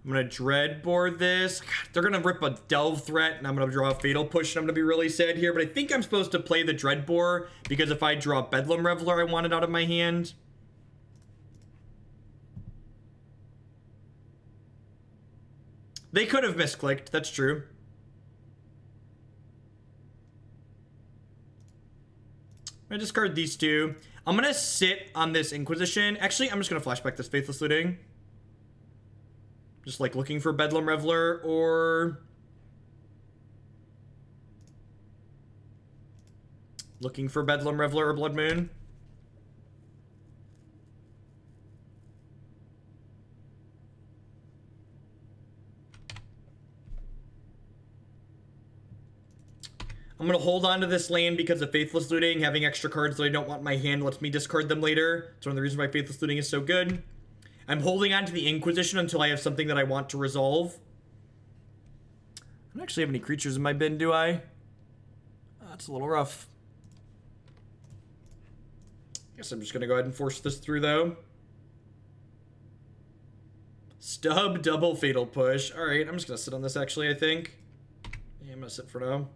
I'm gonna Dreadbore this. God, they're gonna rip a Delve Threat, and I'm gonna draw a Fatal Push, and I'm gonna be really sad here, but I think I'm supposed to play the Dreadbore, because if I draw Bedlam Reveler, I want it out of my hand. They could have misclicked, that's true. I'm gonna discard these 2. I'm gonna sit on this Inquisition. Actually, I'm just gonna flashback this Faithless Looting. Just like looking for Bedlam Reveler or... looking for Bedlam Reveler or Blood Moon. I'm going to hold on to this land because of Faithless Looting. Having extra cards that I don't want in my hand lets me discard them later. It's one of the reasons why Faithless Looting is so good. I'm holding on to the Inquisition until I have something that I want to resolve. I don't actually have any creatures in my bin, do I? That's a little rough. Guess I'm just going to go ahead and force this through, though. Stub, double Fatal Push. Alright, I'm just going to sit on this, actually, I think. Yeah, I'm going to sit for now.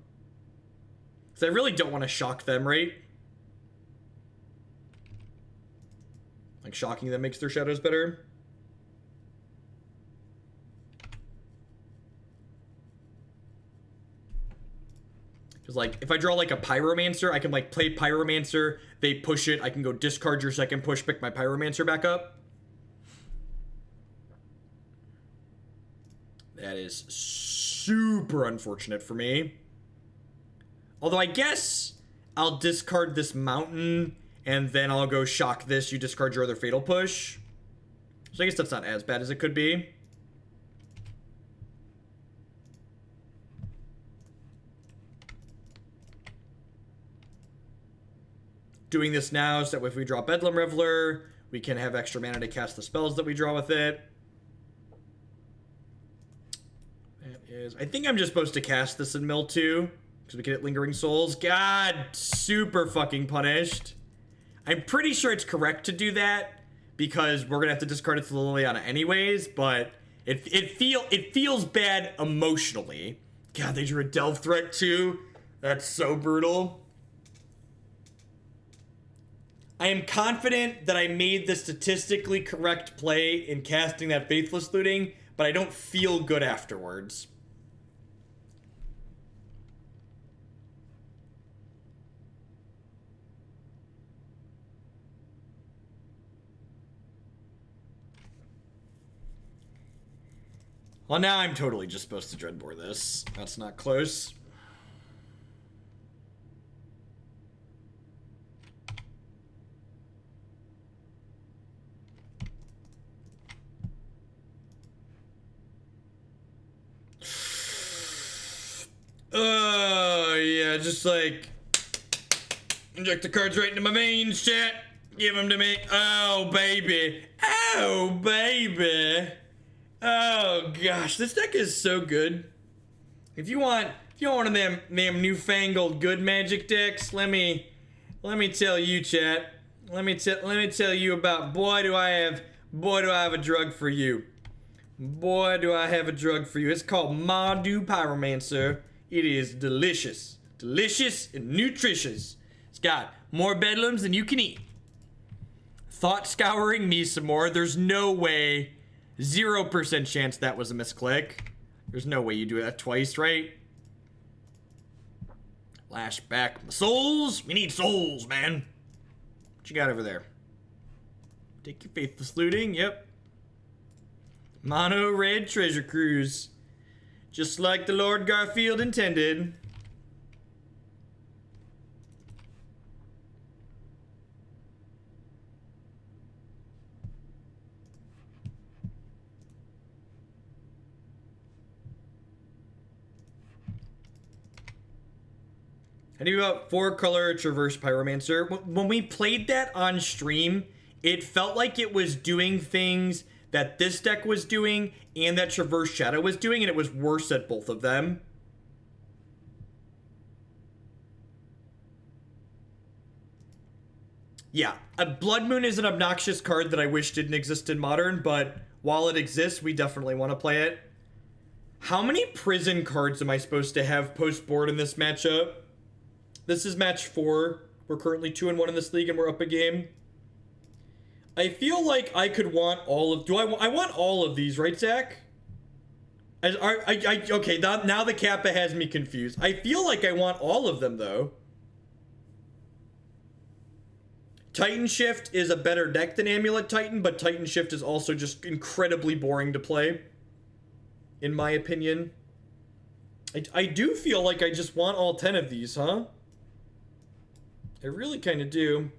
Because I really don't want to shock them, right? Like, shocking them makes their shadows better. Because, like, if I draw, like, a Pyromancer, I can, like, play Pyromancer, they push it, I can go discard your second push, pick my Pyromancer back up. That is super unfortunate for me. Although, I guess I'll discard this Mountain, and then I'll go shock this, you discard your other Fatal Push. So I guess that's not as bad as it could be. doing this now so that if we draw Bedlam Reveler, we can have extra mana to cast the spells that we draw with it. That is... I think I'm just supposed to cast this in mill too, because we can hit Lingering Souls. God, super fucking punished. I'm pretty sure it's correct to do that, because we're going to have to discard it to Liliana anyways, but it feels bad emotionally. God, they drew a Delve Threat too. That's so brutal. I am confident that I made the statistically correct play in casting that Faithless Looting, but I don't feel good afterwards. Well, now I'm totally just supposed to Dreadbore this. That's not close. Oh, yeah, just like... inject the cards right into my veins, chat. Give them to me. Oh, baby. Oh, baby. Oh gosh, this deck is so good. If you want one of them newfangled good Magic decks, let me tell you, chat. Let me tell you about boy do I have a drug for you. Boy do I have a drug for you. It's called Mardu Pyromancer. It is delicious. Delicious and nutritious. It's got more bedlams than you can eat. Thought scouring me some more. There's no way. 0% chance that was a misclick. There's no way you do that twice, right? Flashback my souls. We need souls, man. What you got over there? Take your Faithless Looting. Yep. Mono red treasure cruise. Just like the Lord Garfield intended. I knew about 4-color Traverse Pyromancer. When we played that on stream, it felt like it was doing things that this deck was doing and that Traverse Shadow was doing, and it was worse at both of them. Yeah, a Blood Moon is an obnoxious card that I wish didn't exist in Modern, but while it exists, we definitely want to play it. How many prison cards am I supposed to have post-board in this matchup? This is match 4. We're currently 2-1 in this league, and we're up a game. I feel like I could want all of... I want all of these, right, Zach? Okay, now the Kappa has me confused. I feel like I want all of them, though. Titan Shift is a better deck than Amulet Titan, but Titan Shift is also just incredibly boring to play, in my opinion. I do feel like I just want all 10 of these, huh? I really kind of do.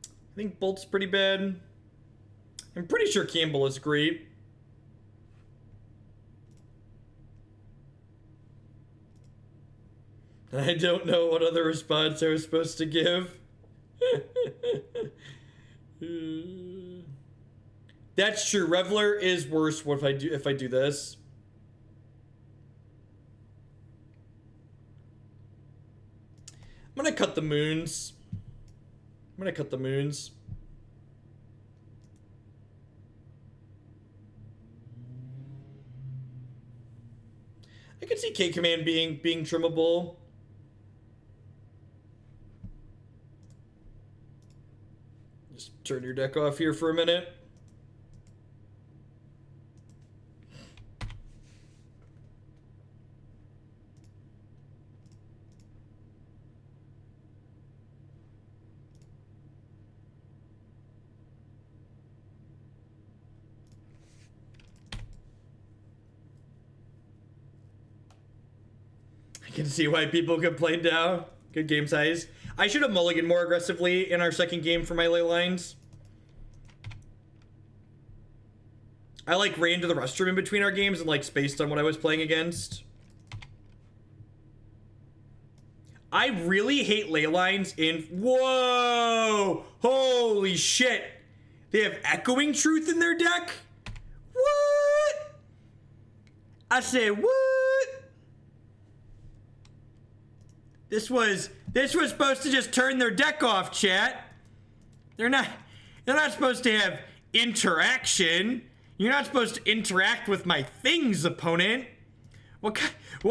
I think Bolt's pretty bad. I'm pretty sure Kambal is great. I don't know what other response I was supposed to give. That's true. Reveler is worse if I do this. I'm gonna cut the moons. I can see K-Command being trimmable. Just turn your deck off here for a minute. I can see why people complained now. Good game size. I should have mulliganed more aggressively in our second game for my Leylines. I ran to the restroom in between our games and spaced on what I was playing against. I really hate Leylines in... Whoa! Holy shit! They have Echoing Truth in their deck? What? I said, what? This was supposed to just turn their deck off, chat. They're not supposed to have interaction. You're not supposed to interact with my things, opponent. What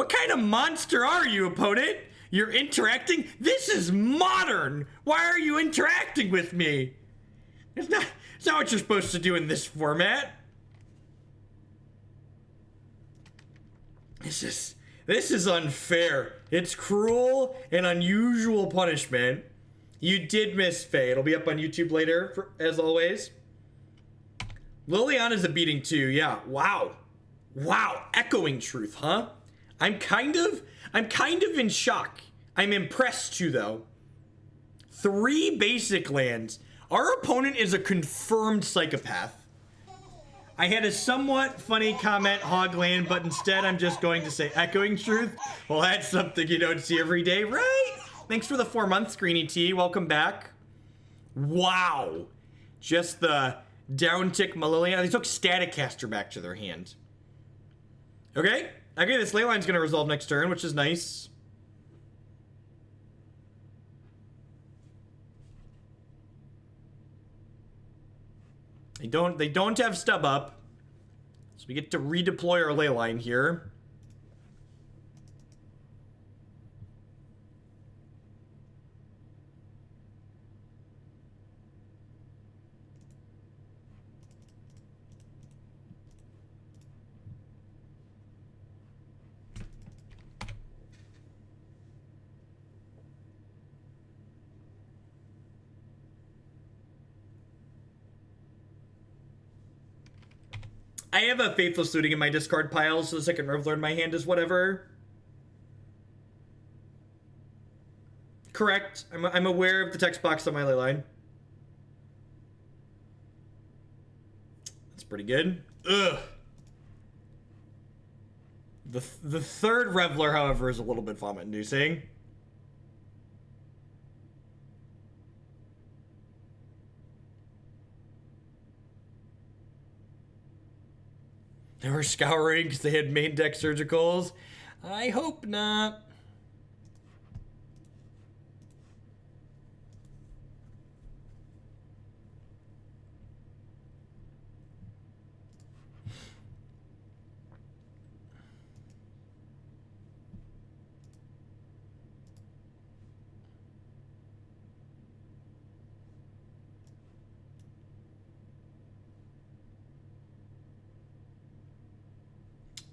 kind of monster are you, opponent? You're interacting? This is modern. Why are you interacting with me? It's not what you're supposed to do in this format. This is unfair. It's cruel and unusual punishment. You did miss Faye. It'll be up on YouTube later, as always. Liliana's a beating too. Yeah. Wow. Echoing Truth, huh? I'm kind of in shock. I'm impressed too, though. 3 basic lands. Our opponent is a confirmed psychopath. I had a somewhat funny comment, Hogland, but instead I'm just going to say Echoing Truth. Well, that's something you don't see every day, right? Thanks for the 4-month, Screeny T. Welcome back. Wow. Just the downtick Malilian. They took Static Caster back to their hand. Okay, this Leyline's going to resolve next turn, which is nice. They don't have stub up. So we get to redeploy our Leyline here. I have a Faithless Looting in my discard pile, so the Sacred Reveler in my hand is whatever. Correct. I'm aware of the text box on my Leyline. That's pretty good. Ugh. The third Reveler, however, is a little bit vomit-inducing. They were scouring because they had main deck surgicals. I hope not.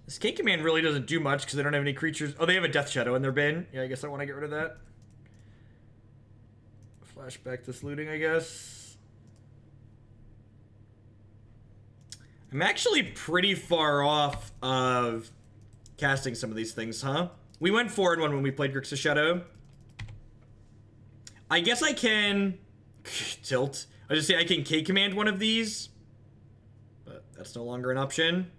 This K Command really doesn't do much because they don't have any creatures. Oh, they have a Death Shadow in their bin. Yeah, I guess I want to get rid of that. Flashback this looting, I guess. I'm actually pretty far off of casting some of these things, huh? We went 4-1 when we played Grixis Shadow. I guess I can tilt. I just say I can K Command one of these, but that's no longer an option.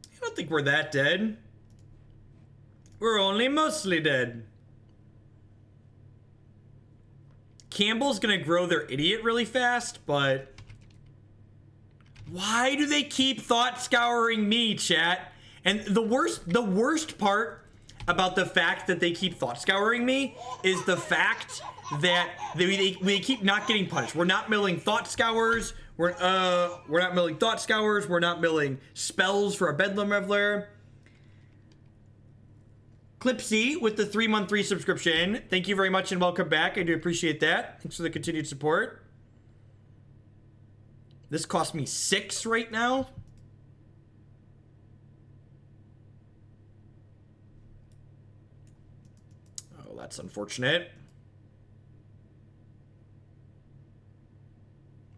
I don't think we're that dead. We're only mostly dead. Kambal's gonna grow their idiot really fast, but why do they keep thought scouring me, chat? And the worst part about the fact that they keep thought scouring me is the fact that they keep not getting punished. We're not milling thought scours. We're not milling thought scours. We're not milling spells for a Bedlam Reveler. Clipsy with the 3-month resubscription. Thank you very much and welcome back. I do appreciate that. Thanks for the continued support. This cost me 6 right now. Oh, that's unfortunate.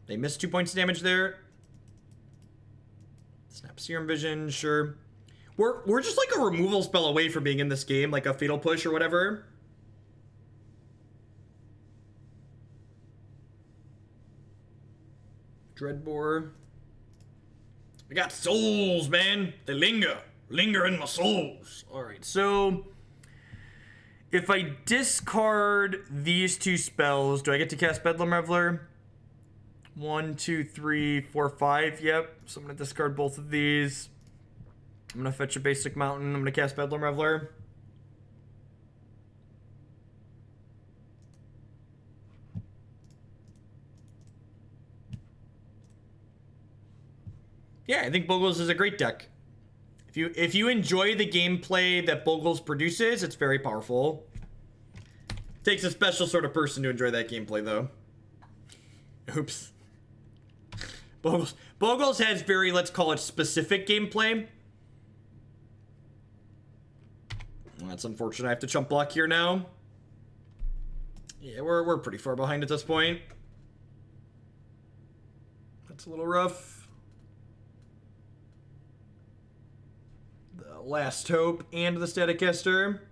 They missed 2 points of damage there. Snap Serum Vision, sure. We're just like a removal spell away from being in this game, like a Fatal Push or whatever. Dreadbore. I got souls, man. They linger. Linger in my souls. Alright, so if I discard these 2 spells, do I get to cast Bedlam Reveler? 1, 2, 3, 4, 5. Yep. So I'm going to discard both of these. I'm going to fetch a basic mountain. I'm going to cast Bedlam Reveler. Yeah, I think Bogles is a great deck. If you enjoy the gameplay that Bogles produces, it's very powerful. Takes a special sort of person to enjoy that gameplay, though. Oops. Bogles has very, let's call it, specific gameplay. Well, that's unfortunate. I have to chump block here now. Yeah, we're pretty far behind at this point. That's a little rough. The Last Hope and the Static Caster.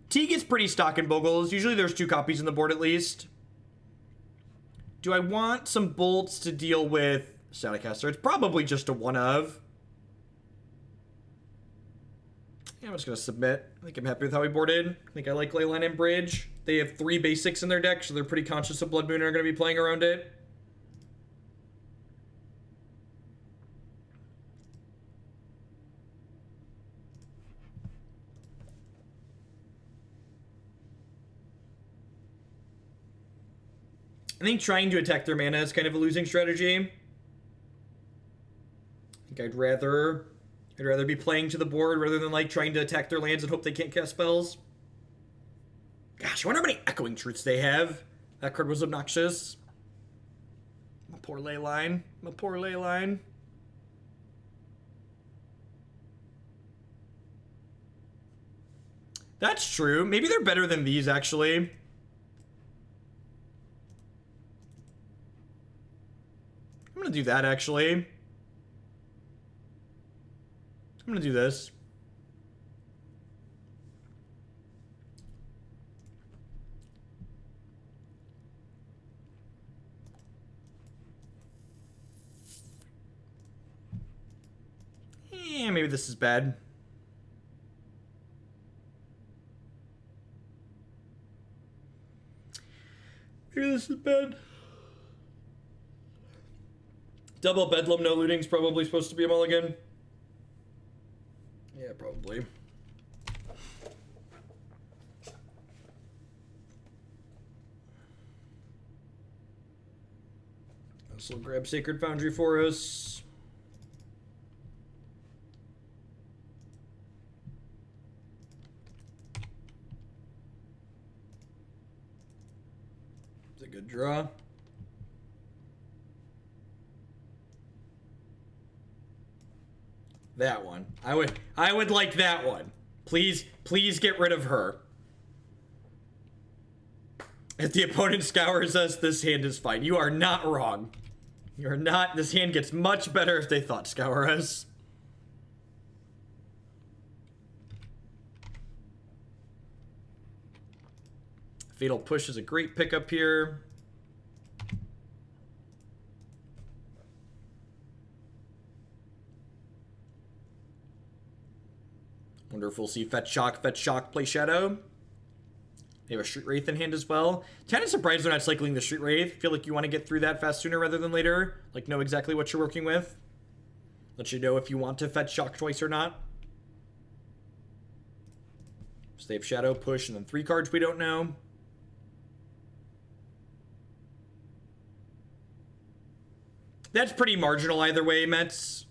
T gets pretty stock in Bogles. Usually there's 2 copies in the board at least. Do I want some bolts to deal with Static Caster? It's probably just a 1 of. Yeah, I'm just going to submit. I think I'm happy with how we boarded. I think I like Leyline and Bridge. They have 3 basics in their deck, so they're pretty conscious of Blood Moon and are going to be playing around it. I think trying to attack their mana is kind of a losing strategy. I think I'd rather be playing to the board rather than like trying to attack their lands and hope they can't cast spells. Gosh, I wonder how many Echoing Truths they have. That card was obnoxious. My poor Leyline. My poor Leyline. That's true. Maybe they're better than these, actually. I'm gonna do that, actually. I'm gonna do this. Yeah, maybe this is bad. Maybe this is bad. Double Bedlam, no looting's probably supposed to be a mulligan. Yeah, probably. This will grab Sacred Foundry for us. It's a good draw. That one. I would like that one. Please get rid of her. If the opponent scours us, this hand is fine. You are not wrong. You are not. This hand gets much better if they thought scour us. Fatal Push is a great pickup here. Wonder if we'll see Fetch Shock, play Shadow. They have a Street Wraith in hand as well. Kind of surprised they're not cycling the Street Wraith. Feel like you want to get through that fast sooner rather than later. Like, know exactly what you're working with. Let you know if you want to Fetch Shock twice or not. So they have Shadow, Push, and then 3 cards we don't know. That's pretty marginal either way, Mets.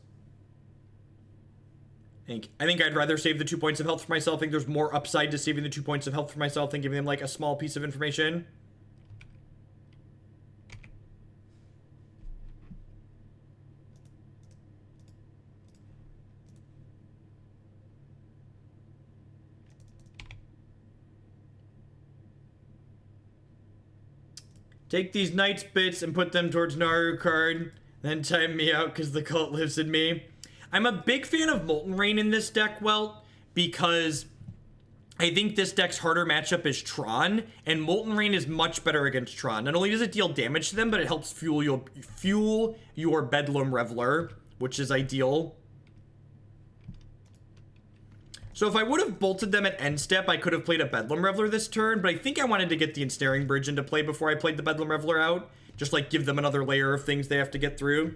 I think I'd rather save the 2 points of health for myself. I think there's more upside to saving the 2 points of health for myself than giving them like a small piece of information. Take these Knight's Bits and put them towards Naru card. Then time me out because the cult lives in me. I'm a big fan of Molten Rain in this deck, well, because I think this deck's harder matchup is Tron, and Molten Rain is much better against Tron. Not only does it deal damage to them, but it helps fuel your Bedlam Reveler, which is ideal. So if I would have bolted them at end step, I could have played a Bedlam Reveler this turn, but I think I wanted to get the Ensnaring Bridge into play before I played the Bedlam Reveler out. Just like give them another layer of things they have to get through.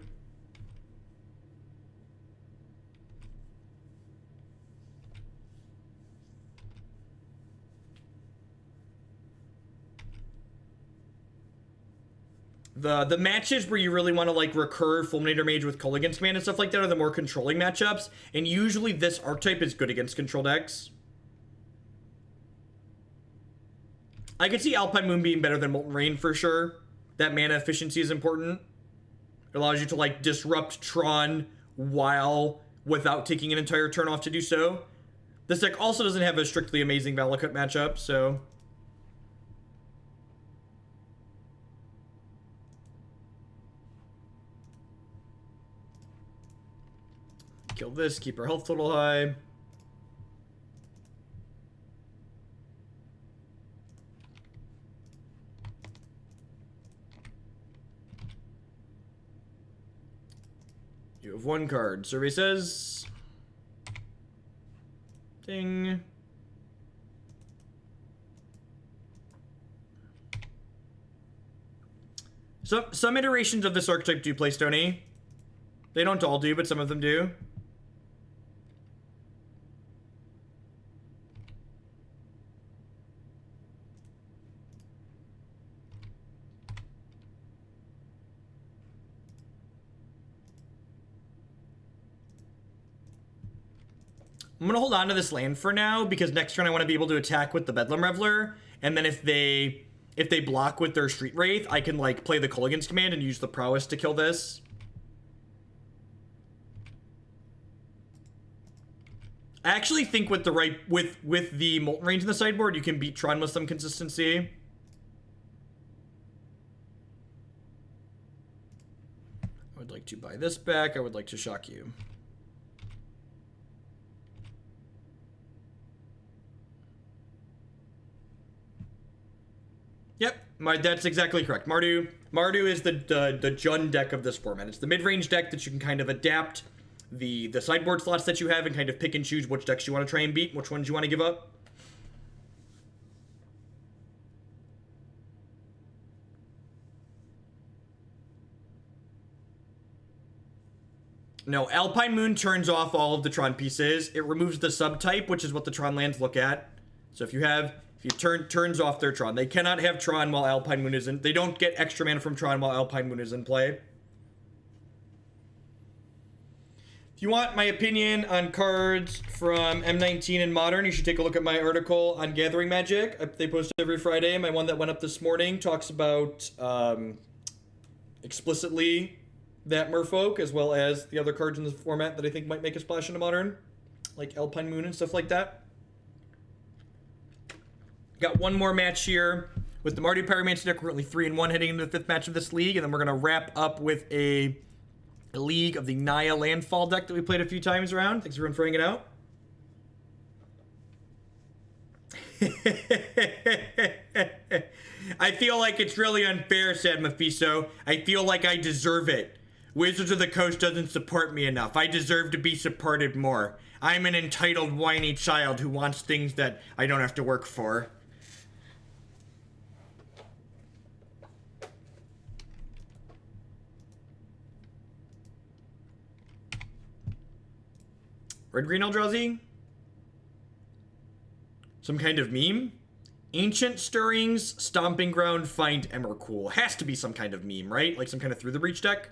The matches where you really want to like recur Fulminator Mage with Kolaghan's Command and stuff like that are the more controlling matchups, and usually this archetype is good against control decks. I could see Alpine Moon being better than Molten Rain for sure. That mana efficiency is important. It allows you to like disrupt Tron without taking an entire turn off to do so. This deck also doesn't have a strictly amazing Valakut matchup, so... Kill this, keep our health total high. You have one card. Survey says... Ding. Some iterations of this archetype do play Stony. They don't all do, but some of them do. I'm going to hold on to this land for now, because next turn I want to be able to attack with the Bedlam Reveler, and then if they block with their Street Wraith, I can like play the Kolaghan's Command and use the prowess to kill this. I actually think with the with the Molten Range in the sideboard, you can beat Tron with some consistency. I would like to buy this back. I would like to shock you. Yep, that's exactly correct. Mardu is the Jund deck of this format. It's the mid-range deck that you can kind of adapt the sideboard slots that you have and kind of pick and choose which decks you want to try and beat, which ones you want to give up. No, Alpine Moon turns off all of the Tron pieces. It removes the subtype, which is what the Tron lands look at. So if you turns off their Tron. They cannot have Tron while Alpine Moon is in. They don't get extra mana from Tron while Alpine Moon is in play. If you want my opinion on cards from M19 and Modern, you should take a look at my article on Gathering Magic. They post every Friday. My one that went up this morning talks about explicitly that Merfolk, as well as the other cards in this format that I think might make a splash into Modern, like Alpine Moon and stuff like that. Got one more match here with the Mardu Pyromancer deck. We're currently 3-1 heading into the fifth match of this league, and then we're going to wrap up with a league of the Naya Landfall deck that we played a few times around. Thanks everyone for hanging out. I feel like it's really unfair, said Mephisto. I feel like I deserve it. Wizards of the Coast doesn't support me enough. I deserve to be supported more. I'm an entitled, whiny child who wants things that I don't have to work for. Red Green Eldrazi? Some kind of meme? Ancient Stirrings, Stomping Ground, find Emrakul. Has to be some kind of meme, right? Like some kind of Through the Breach deck?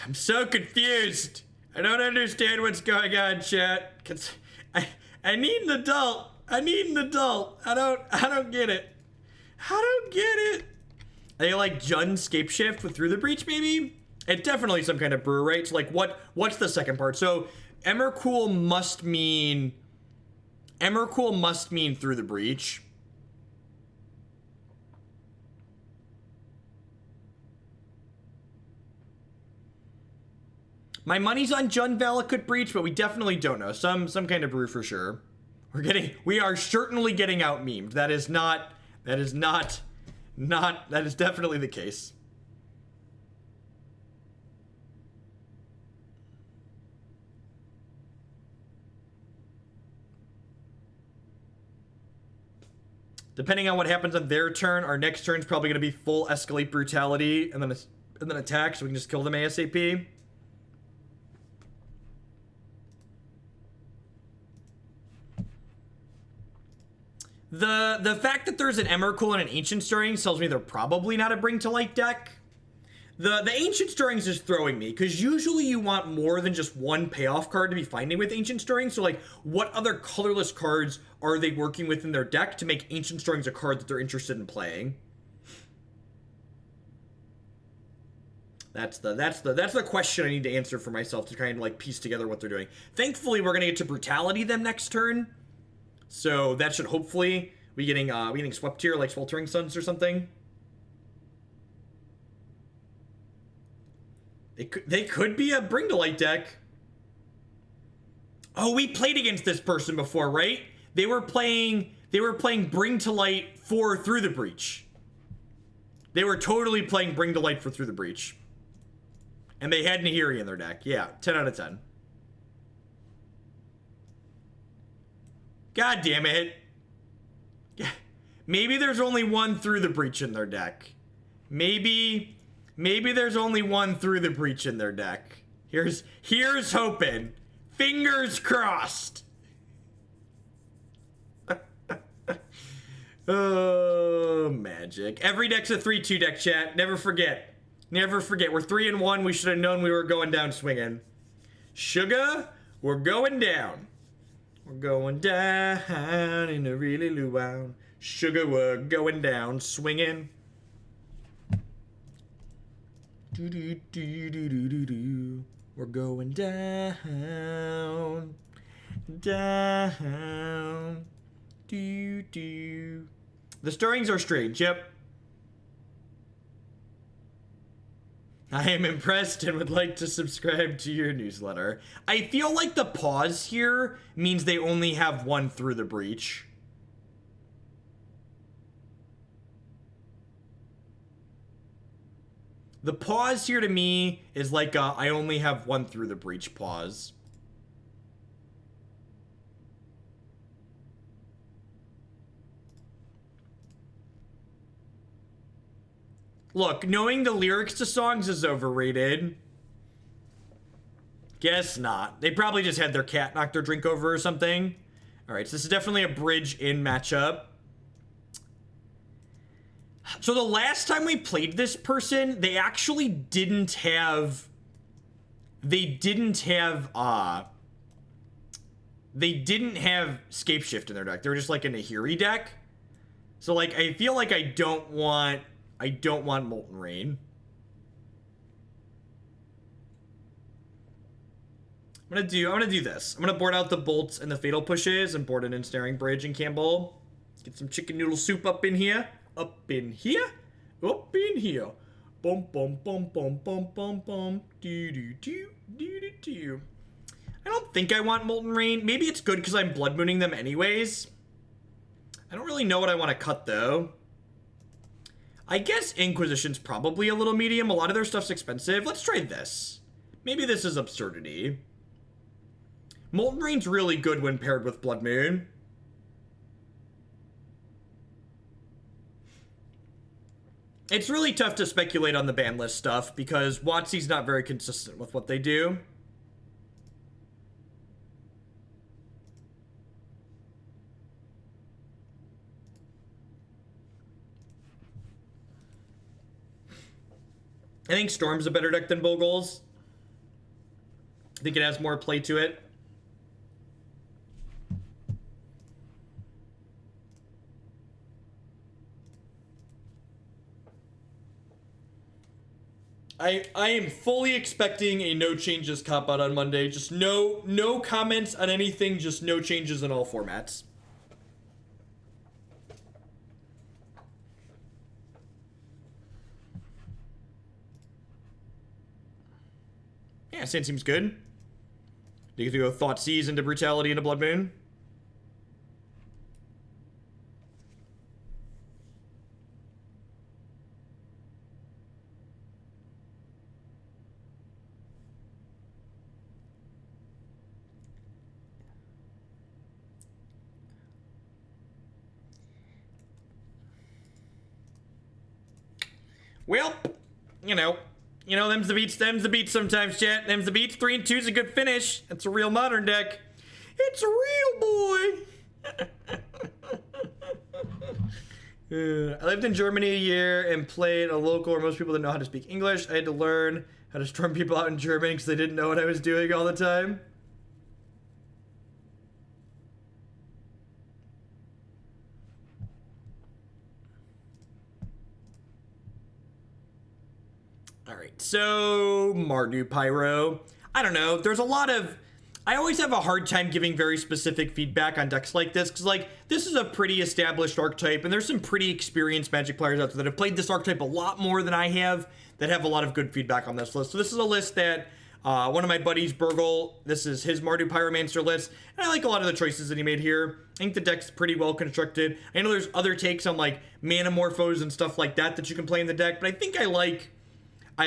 I'm so confused. I don't understand what's going on, chat. Cause I need an adult. I need an adult. I don't get it. I don't get it. They like Jund Scape Shift with Through the Breach, maybe? It's definitely some kind of brew, right? So like what's the second part? So Emrakul must mean Through the Breach. My money's on Jund Valakut Breach, but we definitely don't know. Some kind of brew for sure. We are certainly getting out memed. That is definitely the case. Depending on what happens on their turn, our next turn is probably going to be full escalate brutality and then attack, so we can just kill them ASAP. The fact that there's an Emrakul and an Ancient Stirrings tells me they're probably not a Bring to Light deck. The Ancient Stirrings is throwing me, because usually you want more than just one payoff card to be finding with Ancient Stirrings. So, like, what other colorless cards are they working with in their deck to make Ancient Stirrings a card that they're interested in playing? That's the question I need to answer for myself to kind of, like, piece together what they're doing. Thankfully, we're going to get to Brutality them next turn. So that should hopefully be getting swept here, like Sweltering Suns or something. They could be a Bring to Light deck. Oh, we played against this person before, right? They were playing Bring to Light for Through the Breach. They were totally playing Bring to Light for Through the Breach. And they had Nahiri in their deck. Yeah, 10 out of 10. God damn it. Maybe there's only one Through the Breach in their deck. Maybe there's only one Through the Breach in their deck. Here's hoping. Fingers crossed. Oh, magic. Every deck's a 3-2 deck, chat. Never forget. Never forget. We're 3-1. We should have known we were going down swinging. Sugar, we're going down. We're going down in a really luau. Sugar, we're going down swinging. Do do do do do do do. We're going down, down. Do do. The stirrings are strange. Yep. I am impressed and would like to subscribe to your newsletter. I feel like the pause here means they only have one Through the Breach. The pause here to me is like a, I only have one Through the Breach pause. Look, knowing the lyrics to songs is overrated. Guess not. They probably just had their cat knock their drink over or something. Alright, so this is definitely a bridge in matchup. So the last time we played this person, they actually didn't have... They didn't have Scapeshift in their deck. They were just like a Nahiri deck. So, like, I feel like I don't want Molten Rain. I'm gonna do this. I'm gonna board out the bolts and the fatal pushes and board an Ensnaring Bridge and Kambal. Get some chicken noodle soup up in here. Up in here. Up in here. Bum bum bum bum bum bum bum. Do do do do do do. I don't think I want Molten Rain. Maybe it's good because I'm blood mooning them anyways. I don't really know what I want to cut though. I guess Inquisition's probably a little medium. A lot of their stuff's expensive. Let's try this. Maybe this is Absurdity. Molten Rain's really good when paired with Blood Moon. It's really tough to speculate on the ban list stuff because WotC's not very consistent with what they do. I think Storm's a better deck than Bogles. I think it has more play to it. I am fully expecting a no changes cop out on Monday. Just no comments on anything, just no changes in all formats. Yeah, Stand seems good. You can go Thoughtseize into Brutality into Blood Moon. Well, them's the beats sometimes, chat. Them's the beats. 3 and 2's a good finish. That's a real modern deck. It's a real boy. I lived in Germany a year and played a local where most people didn't know how to speak English. I had to learn how to storm people out in German because they didn't know what I was doing all the time. Alright, so Mardu Pyro. I don't know, there's a lot of... I always have a hard time giving very specific feedback on decks like this, because, like, this is a pretty established archetype, and there's some pretty experienced Magic players out there that have played this archetype a lot more than I have, that have a lot of good feedback on this list. So this is a list that one of my buddies, Burgle, this is his Mardu Pyromancer list, and I like a lot of the choices that he made here. I think the deck's pretty well constructed. I know there's other takes on, like, mana morphos and stuff like that that you can play in the deck, but I think I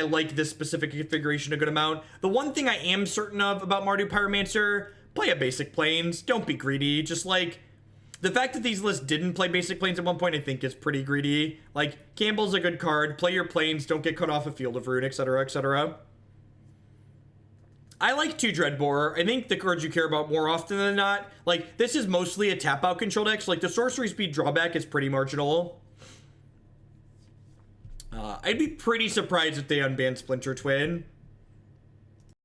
like this specific configuration a good amount. The one thing I am certain of about Mardu Pyromancer, play a basic planes. Don't be greedy. Just, like, the fact that these lists didn't play basic planes at one point, I think is pretty greedy. Like, Kambal's a good card. Play your planes. Don't get cut off a Field of Ruin, etc., etc. I like 2 Dreadbore. I think the cards you care about more often than not. Like, this is mostly a tap-out control deck, so, like, the sorcery speed drawback is pretty marginal. I'd be pretty surprised if they unbanned Splinter Twin.